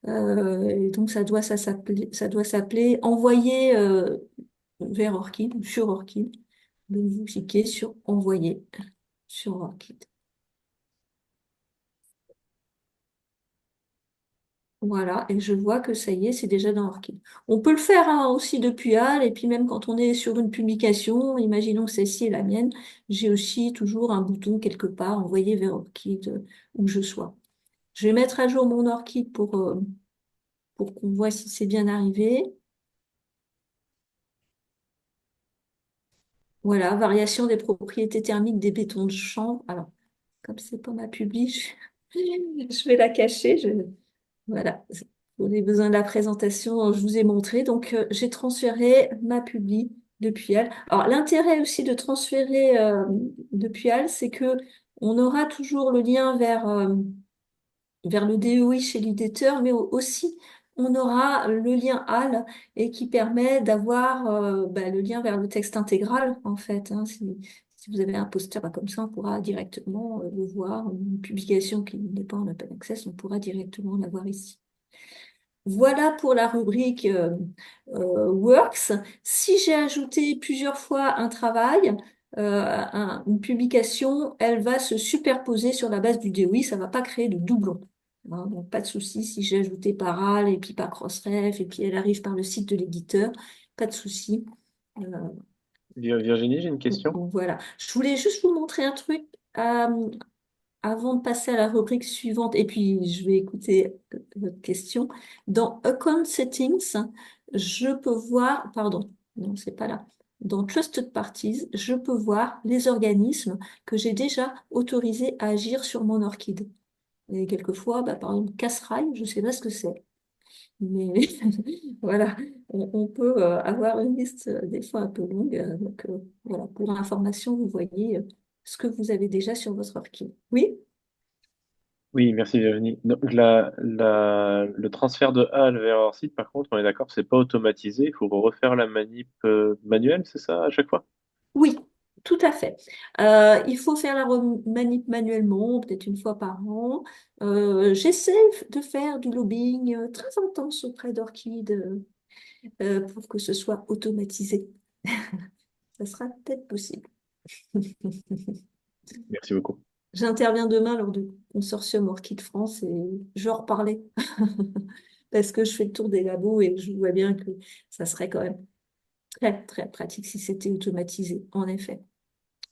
Et donc, ça doit s'appeler envoyer vers ORCID ou sur ORCID. Donc, vous cliquez sur envoyer sur ORCID. Voilà, et je vois que ça y est, c'est déjà dans ORCID. On peut le faire hein, aussi depuis HAL, et puis même quand on est sur une publication, imaginons que celle-ci est la mienne, j'ai aussi toujours un bouton quelque part, envoyer vers ORCID, où je sois. Je vais mettre à jour mon ORCID pour qu'on voit si c'est bien arrivé. Voilà, variation des propriétés thermiques des bétons de chanvre. Alors, comme c'est pas ma publi, je vais la cacher. Voilà, pour les besoins de la présentation, je vous ai montré. Donc, j'ai transféré ma publi depuis HAL. Alors, l'intérêt aussi de transférer depuis HAL, c'est que on aura toujours le lien vers le DOI chez l'éditeur, mais aussi on aura le lien HAL et qui permet d'avoir le lien vers le texte intégral, en fait. Hein. Si Si vous avez un poster comme ça, on pourra directement le voir. Une publication qui n'est pas en open access, on pourra directement la voir ici. Voilà pour la rubrique Works. Si j'ai ajouté plusieurs fois un travail, une publication, elle va se superposer sur la base du DOI, ça ne va pas créer de doublons. Hein, donc pas de souci si j'ai ajouté par AL et puis par Crossref et puis elle arrive par le site de l'éditeur, pas de souci. Euh, Virginie, j'ai une question. voilà. Je voulais juste vous montrer un truc. Avant de passer à la rubrique suivante, et puis je vais écouter votre question. Dans Account Settings, je peux voir, pardon, non, c'est pas là. Dans Trusted Parties, je peux voir les organismes que j'ai déjà autorisés à agir sur mon orchide. Et quelquefois, par exemple, Casseраil, je ne sais pas ce que c'est. Mais voilà, on peut avoir une liste des fois un peu longue. Donc voilà, pour information, vous voyez ce que vous avez déjà sur votre orchide. Oui? Oui, merci Virginie. Donc, le transfert de HAL vers leur site, par contre, on est d'accord, c'est pas automatisé. Il faut refaire la manip manuelle, c'est ça, à chaque fois? Oui, tout à fait. Il faut faire la manip manuellement, peut-être une fois par an. J'essaie de faire du lobbying très intense auprès d'Orchid pour que ce soit automatisé. Ça sera peut-être possible. Merci beaucoup. J'interviens demain lors du consortium Orchid France et je reparlais parce que je fais le tour des labos et je vois bien que ça serait quand même très, très pratique si c'était automatisé, en effet.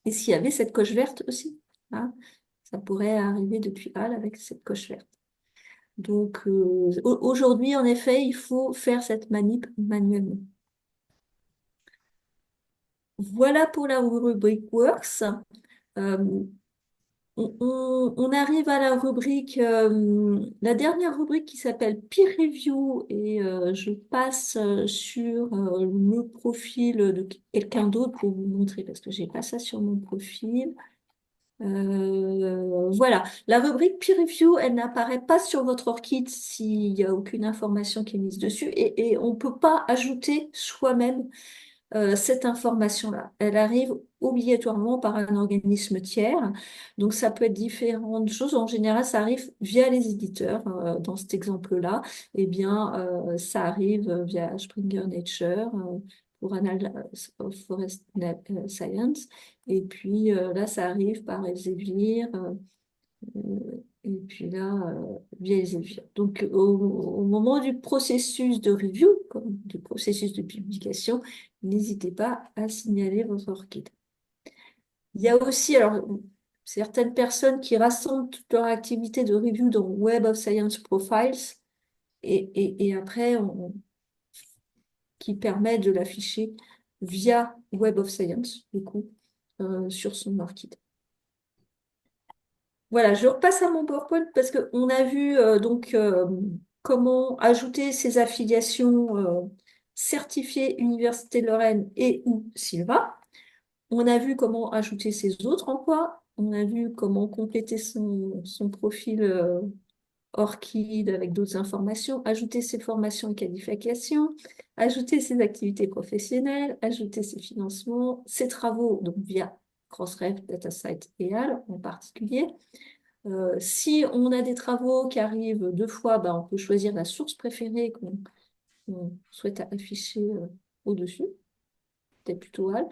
Et s'il y avait cette coche verte aussi, hein, ça pourrait arriver depuis HAL avec cette coche verte. Donc aujourd'hui, en effet, il faut faire cette manip manuellement. Voilà pour la rubrique Works. Euh, on arrive à la rubrique, la dernière rubrique qui s'appelle Peer Review et je passe sur le profil de quelqu'un d'autre pour vous montrer parce que j'ai pas ça sur mon profil. Voilà, la rubrique Peer Review, elle n'apparaît pas sur votre orchid s'il n'y a aucune information qui est mise dessus et on ne peut pas ajouter soi-même cette information-là. Elle arrive obligatoirement par un organisme tiers. Donc, ça peut être différentes choses. En général, ça arrive via les éditeurs. Dans cet exemple-là, eh bien, ça arrive via Springer Nature pour Annals of Forest Science. Et puis là, ça arrive par Elsevier. Et puis là, via Elsevier. Donc, au moment du processus de review, comme du processus de publication, n'hésitez pas à signaler votre orchide. Il y a aussi alors, certaines personnes qui rassemblent toute leur activité de review dans Web of Science Profiles et après, qui permet de l'afficher via Web of Science, du coup, sur son orchide. Voilà, je repasse à mon PowerPoint parce qu'on a vu comment ajouter ces affiliations certifiées Université de Lorraine et ou Silva. On a vu comment ajouter ces autres emplois. On a vu comment compléter son profil Orchid avec d'autres informations, ajouter ses formations et qualifications, ajouter ses activités professionnelles, ajouter ses financements, ses travaux, donc via Crossref, DataSite et HAL en particulier. Si on a des travaux qui arrivent deux fois, on peut choisir la source préférée qu'on souhaite afficher au-dessus, peut-être plutôt HAL.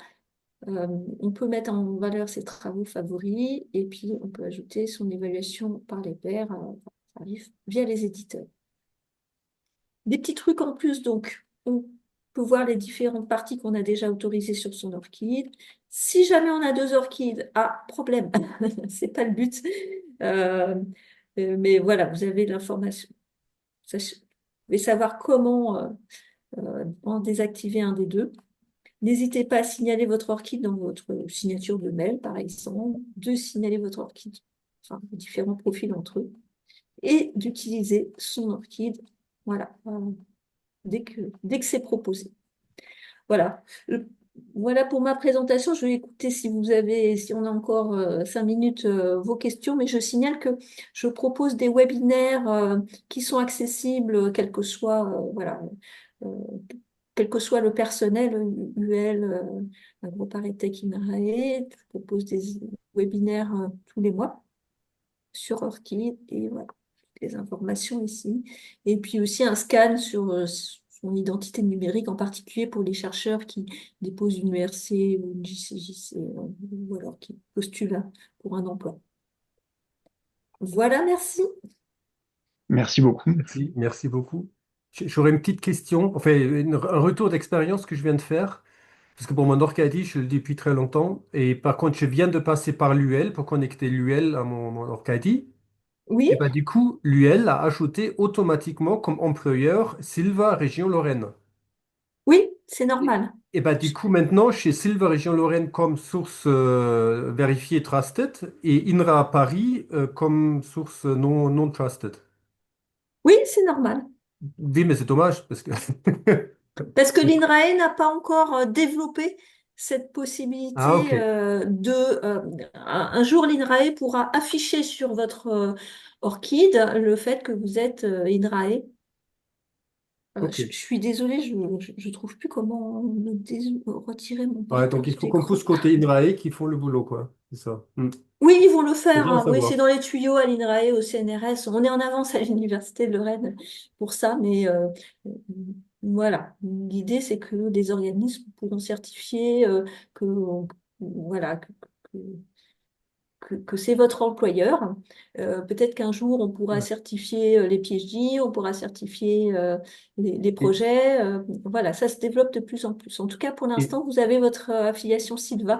On peut mettre en valeur ses travaux favoris et puis on peut ajouter son évaluation par les pairs, ça arrive via les éditeurs. Des petits trucs en plus, donc on peut voir les différentes parties qu'on a déjà autorisées sur son orchide. Si jamais on a deux orchides, problème, c'est pas le but. Mais voilà, vous avez l'information. Vous pouvez savoir comment en désactiver un des deux. N'hésitez pas à signaler votre orchide dans votre signature de mail, par exemple, de signaler votre orchide, enfin, les différents profils entre eux, et d'utiliser son orchide, voilà, dès que c'est proposé. Voilà. Voilà pour ma présentation. Je vais écouter si on a encore 5 minutes, vos questions, mais je signale que je propose des webinaires qui sont accessibles, quel que soit, voilà, quel que soit le personnel, UL, AgroParisTech, INRAE, je propose des webinaires tous les mois sur Orchid et voilà, les informations ici. Et puis aussi un scan sur son identité numérique, en particulier pour les chercheurs qui déposent une ERC ou une JCJC ou alors qui postulent pour un emploi. Voilà, merci. Merci beaucoup. Merci beaucoup. J'aurais une petite question, enfin un retour d'expérience que je viens de faire, parce que pour mon Orcadie, je le dis depuis très longtemps, et par contre, je viens de passer par l'UL pour connecter l'UL à mon Orcadie. Oui, Et bah, du coup, l'UL a ajouté automatiquement comme employeur Silva Région Lorraine. oui, c'est normal. Et bah, du coup, maintenant, chez Silva Région Lorraine comme source vérifiée trusted et INRA Paris comme source non trusted. Oui, c'est normal. Oui, mais c'est dommage parce que. Parce que l'INRAE n'a pas encore développé cette Ah, possibilité ok. un jour, l'INRAE pourra afficher sur votre orchide le fait que vous êtes INRAE. Ok. Je suis désolée, je trouve plus comment retirer mon Ouais, donc il partage faut qu'on d'écran. pousse côté INRAE qui font le boulot, quoi. C'est ça. Oui, ils vont le C'est faire, bien à hein. Oui, savoir. c'est dans les tuyaux à l'INRAE, au CNRS. On est en avance à l'Université de Lorraine pour ça, mais voilà. L'idée, c'est que des organismes pourront certifier que, voilà, que- que c'est votre employeur. Peut-être qu'un jour, on pourra Ouais. certifier les PhD, on pourra certifier les Et, projets. Voilà, ça se développe de plus en plus. En tout cas, pour et, l'instant, vous avez votre affiliation Silva.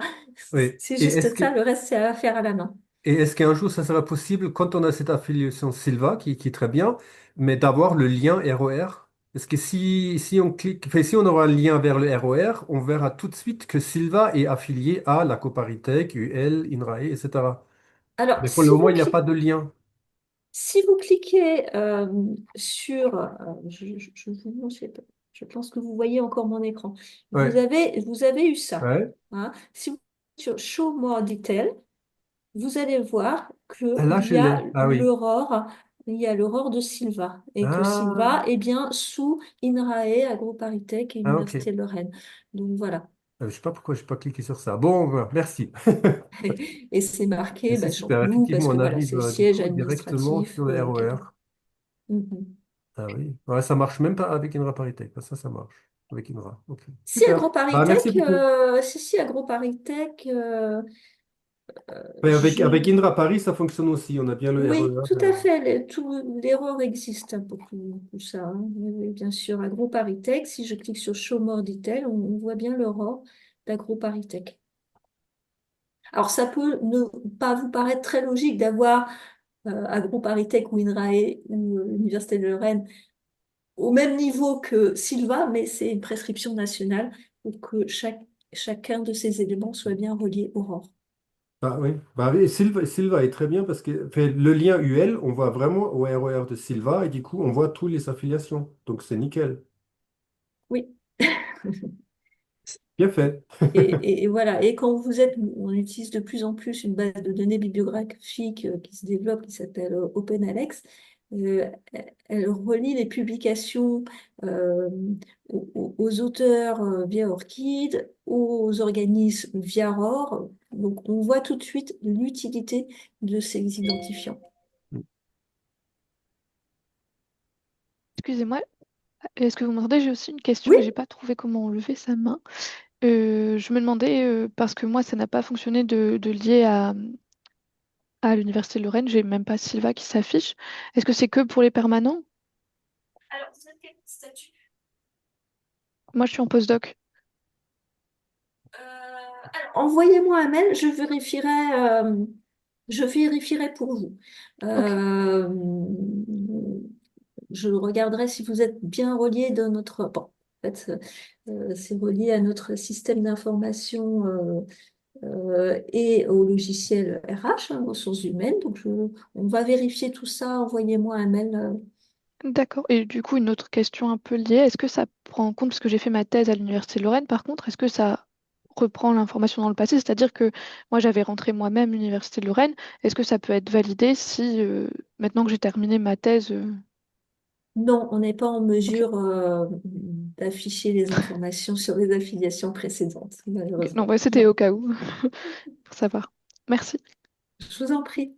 ouais. C'est Et juste ça, le reste, c'est à faire à la main. est-ce qu'un jour ça sera possible, quand on a cette affiliation Silva, qui est très bien, mais d'avoir le lien ROR? Parce que si on clique, enfin, si on aura un lien vers le ROR, on verra tout de suite que Silva est affilié à la Coparitech, UL, INRAE, etc. Alors, Mais pour le moment, il n'y a pas de lien. si vous cliquez sur, je pense que vous voyez encore mon écran. Ouais. Vous avez eu ça, Ouais. hein. Si vous cliquez sur Show More Detail, vous allez voir Ah, là, qu'il je y a l'ai. Ah oui. l'aurore de Silva et que Ah, Silva est bien sous INRAE, AgroParisTech et ah, ok. Université de Lorraine. Donc voilà. Je ne sais pas pourquoi je n'ai pas cliqué sur ça. Bon, voilà, merci. Et c'est Et marqué c'est bah, super. Chanteloup parce Effectivement, que on voilà, arrive c'est le du siège coup directement administratif sur le qui est là. ROR. Mhm. Ah oui. Ouais, ça marche même pas avec INRA Paritech. Ça marche avec INRA. Ok. Si Super. Bah, merci AgroParisTech, beaucoup. si AgroParisTech, Avec Indra Paris, ça fonctionne aussi. On a bien le oui, RER. tout à fait. L'erreur existe pour tout ça, hein. Oui, oui, bien sûr, AgroParisTech, si je clique sur Show More Detail, on voit bien l'erreur d'AgroParisTech. Alors, ça peut ne pas vous paraître très logique d'avoir AgroParisTech ou INRAE ou l'Université de Lorraine au même niveau que Silva, mais c'est une prescription nationale pour que chacun de ces éléments soit bien relié au ROR. Bah oui, Silva est très bien parce que fait, le lien UL, on voit vraiment au RER de Silva et du coup, on voit toutes les affiliations. Donc, c'est nickel. Oui. Bien fait. Et voilà. Et quand on utilise de plus en plus une base de données bibliographique qui se développe, qui s'appelle OpenAlex. Elle relie les publications euh, aux auteurs via ORCID, aux organismes via ROR. Donc, on voit tout de suite l'utilité de ces identifiants. Excusez-moi, est-ce que vous m'entendez? J'ai aussi une question, Oui, mais j'ai pas trouvé comment lever sa main. Je me demandais, parce que moi, ça n'a pas fonctionné de lier à l'Université de Lorraine, j'ai même pas Silva qui s'affiche. Est-ce que c'est que pour les permanents? alors, vous êtes quel statut? Moi, je suis en postdoc. Alors, envoyez-moi un mail, je vérifierai pour vous. Ok, Euh, je regarderai si vous êtes bien relié dans notre... Bon, en fait, c'est relié à notre système d'information et au logiciel RH, hein, ressources humaines. Donc, on va vérifier tout ça. Envoyez-moi un mail. d'accord. Et du coup, une autre question un peu liée, est-ce que ça prend en compte, parce que j'ai fait ma thèse à l'Université de Lorraine, par contre, est-ce que ça reprend l'information dans le passé? C'est-à-dire que moi, j'avais rentré moi-même l'Université de Lorraine. Est-ce que ça peut être validé si, maintenant que j'ai terminé ma thèse, Non, on n'est pas en mesure d'afficher les informations sur les affiliations précédentes, Ok. malheureusement. Non, ouais, c'était Non, au cas où, pour savoir. Merci. je vous en prie.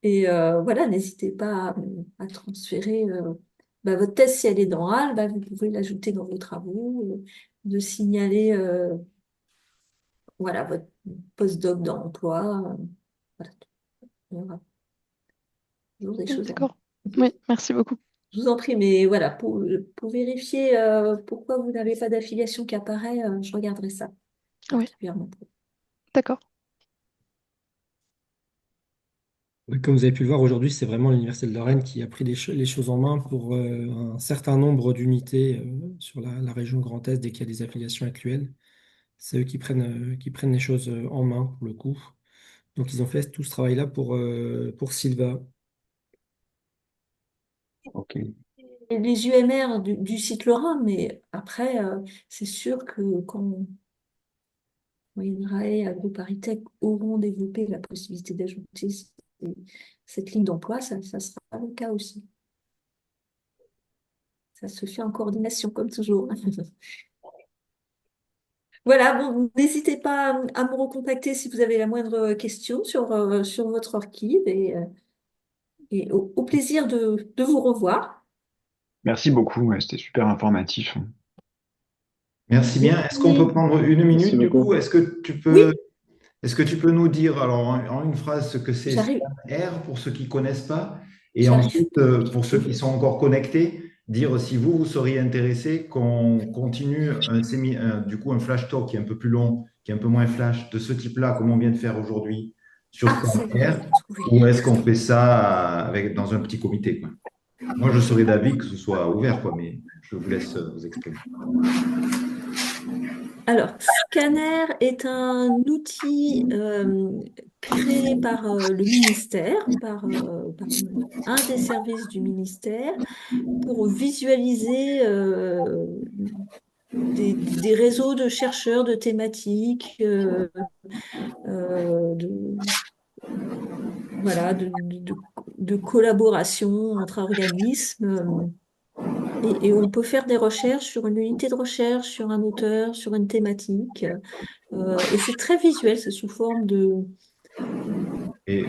Et voilà, n'hésitez pas à transférer votre thèse, si elle est dans RAL, vous pouvez l'ajouter dans vos travaux, de signaler voilà, votre postdoc d'emploi. Voilà, il y aura toujours des choses à D'accord. Oui, merci beaucoup. Je vous en prie, mais voilà, pour vérifier pourquoi vous n'avez pas d'affiliation qui apparaît, je regarderai ça Oui, particulièrement. d'accord. Oui, comme vous avez pu le voir aujourd'hui, c'est vraiment l'Université de Lorraine qui a pris les choses en main pour un certain nombre d'unités sur la région Grand Est dès qu'il y a des affiliations actuelles. C'est eux qui prennent les choses en main pour le coup. Donc ils ont fait tout ce travail-là pour Silva. Ok. Et les UMR du site Lorrain, mais après, c'est sûr que quand INRAE et AgroParisTech auront développé la possibilité d'ajouter cette ligne d'emploi, ça sera le cas aussi. Ça se fait en coordination, comme toujours. Voilà, bon, n'hésitez pas à me recontacter si vous avez la moindre question sur votre orchide et au plaisir de vous revoir. Merci beaucoup, ouais, c'était super informatif. Merci bien. Est-ce qu'on peut Et prendre une Merci minute du coup? beaucoup. oui, Est-ce que tu peux nous dire alors en une phrase ce que c'est j'arrive, ScanR pour ceux qui ne connaissent pas et j'arrive. ensuite pour ceux qui sont encore connectés, dire si vous seriez intéressé qu'on continue du coup un flash talk qui est un peu plus long, qui est un peu moins flash de ce type-là comme on vient de faire aujourd'hui sur Ah, ça y est, je ScanR l'ai trouvé. ou est-ce qu'on fait ça dans un petit comité, quoi. Moi, je serais d'avis que ce soit ouvert, quoi, mais je vous laisse vous exprimer. Alors, Scanner est un outil créé par le ministère, par un des services du ministère, pour visualiser des réseaux de chercheurs de thématiques, de, voilà, de collaboration entre organismes. Et on peut faire des recherches sur une unité de recherche, sur un auteur, sur une thématique. Et c'est très visuel, c'est sous forme Et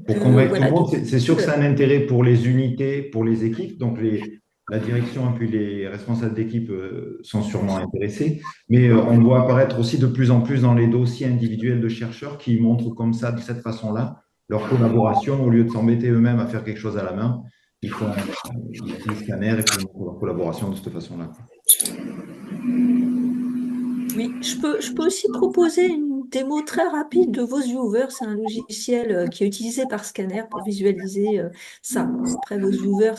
pour convaincre tout le voilà, monde, c'est sûr que c'est un couleurs. intérêt pour les unités, pour les équipes. Donc, la direction et puis les responsables d'équipe sont sûrement intéressés. Mais on voit apparaître aussi de plus en plus dans les dossiers individuels de chercheurs qui montrent comme ça, de cette façon-là, leur collaboration. Au lieu de s'embêter eux-mêmes à faire quelque chose à la main, ils utilisent Scanner et puis ils montrent leur collaboration de cette façon-là. Oui, je peux aussi proposer une démo très rapide de VoiceViewer. C'est un logiciel qui est utilisé par Scanner pour visualiser ça. Après, VoiceViewer,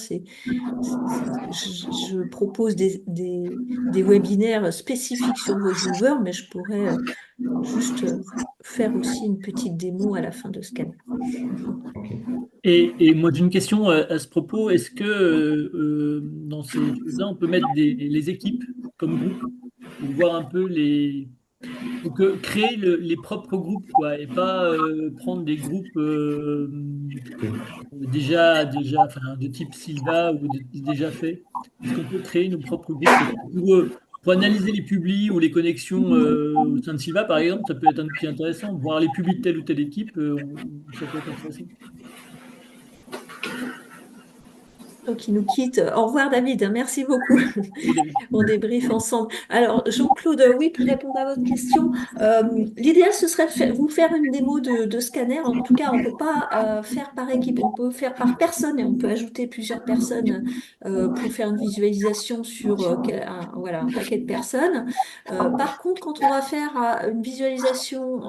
je propose des webinaires spécifiques sur VoiceViewer, mais je pourrais juste faire aussi une petite démo à la fin de Scanner. Ok. Et moi, j'ai une question à ce propos. Est-ce que dans ces choses-là, on peut mettre les équipes comme groupe pour voir un peu donc, créer les propres groupes, quoi, et pas prendre des groupes enfin, de type Silva ou déjà faits. Est-ce qu'on peut créer nos propres groupes? Parce que pour analyser les publis ou les connexions au sein de Silva, par exemple, ça peut être un outil intéressant. Voir les publis de telle ou telle équipe, ça peut être intéressant. Donc, il nous quitte. Au revoir, David. Merci beaucoup. On débriefe ensemble. Alors, Jean-Claude, oui, pour répondre à votre question, l'idéal, ce serait de vous faire une démo de scanner. En tout cas, on ne peut pas faire par équipe, on peut faire par personne et on peut ajouter plusieurs personnes pour faire une visualisation sur voilà, un paquet de personnes. Par contre, quand on va faire une visualisation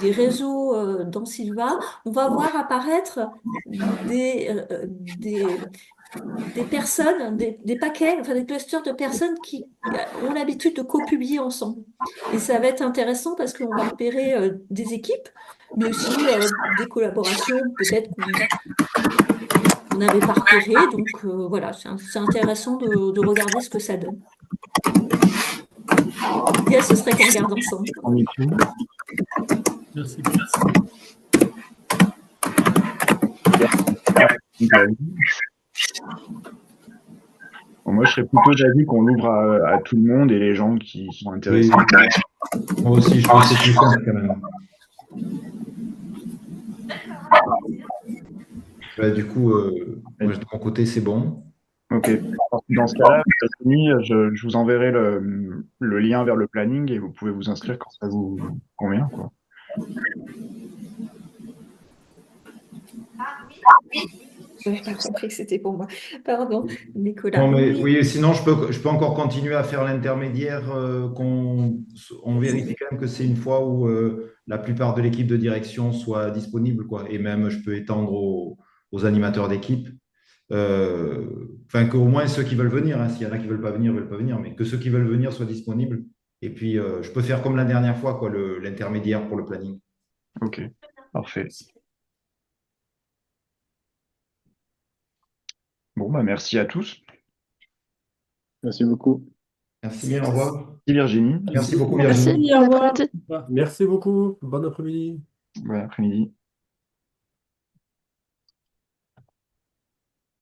des réseaux dans Silva, on va voir apparaître des personnes, des paquets, enfin des clusters de personnes qui ont l'habitude de copublier ensemble. Et ça va être intéressant parce qu'on va repérer des équipes, mais aussi des collaborations peut-être qu'on n'avait pas repérées. Donc voilà, c'est intéressant de regarder ce que ça donne. L'idéal, ce serait qu'on regarde ensemble. Merci. Bon, moi, je serais plutôt d'avis qu'on l'ouvre à tout le monde et les gens qui sont intéressés. Moi aussi, je pense que c'est plus simple quand même. Du coup, moi, de mon côté, c'est bon. Ok. Dans ce cas-là, je vous enverrai le lien vers le planning et vous pouvez vous inscrire quand ça vous convient, quoi. Je n'avais pas compris que c'était pour moi. Pardon, Nicolas. Non, mais Oui. oui, sinon, je peux encore continuer à faire l'intermédiaire. On vérifie quand même que c'est une fois où la plupart de l'équipe de direction soit disponible, quoi. Et même, je peux étendre aux animateurs d'équipe. Enfin, qu'au moins ceux qui veulent venir, hein. S'il y en a qui ne veulent pas venir, mais que ceux qui veulent venir soient disponibles. Et puis, je peux faire comme la dernière fois, quoi, l'intermédiaire pour le planning. Ok, parfait. Bon, bah, merci à tous. Merci beaucoup. Merci bien, au revoir. Merci Virginie. Merci beaucoup, Merci, Virginie. Au bon revoir. après-midi. Merci beaucoup. Bon après-midi. Bon après-midi.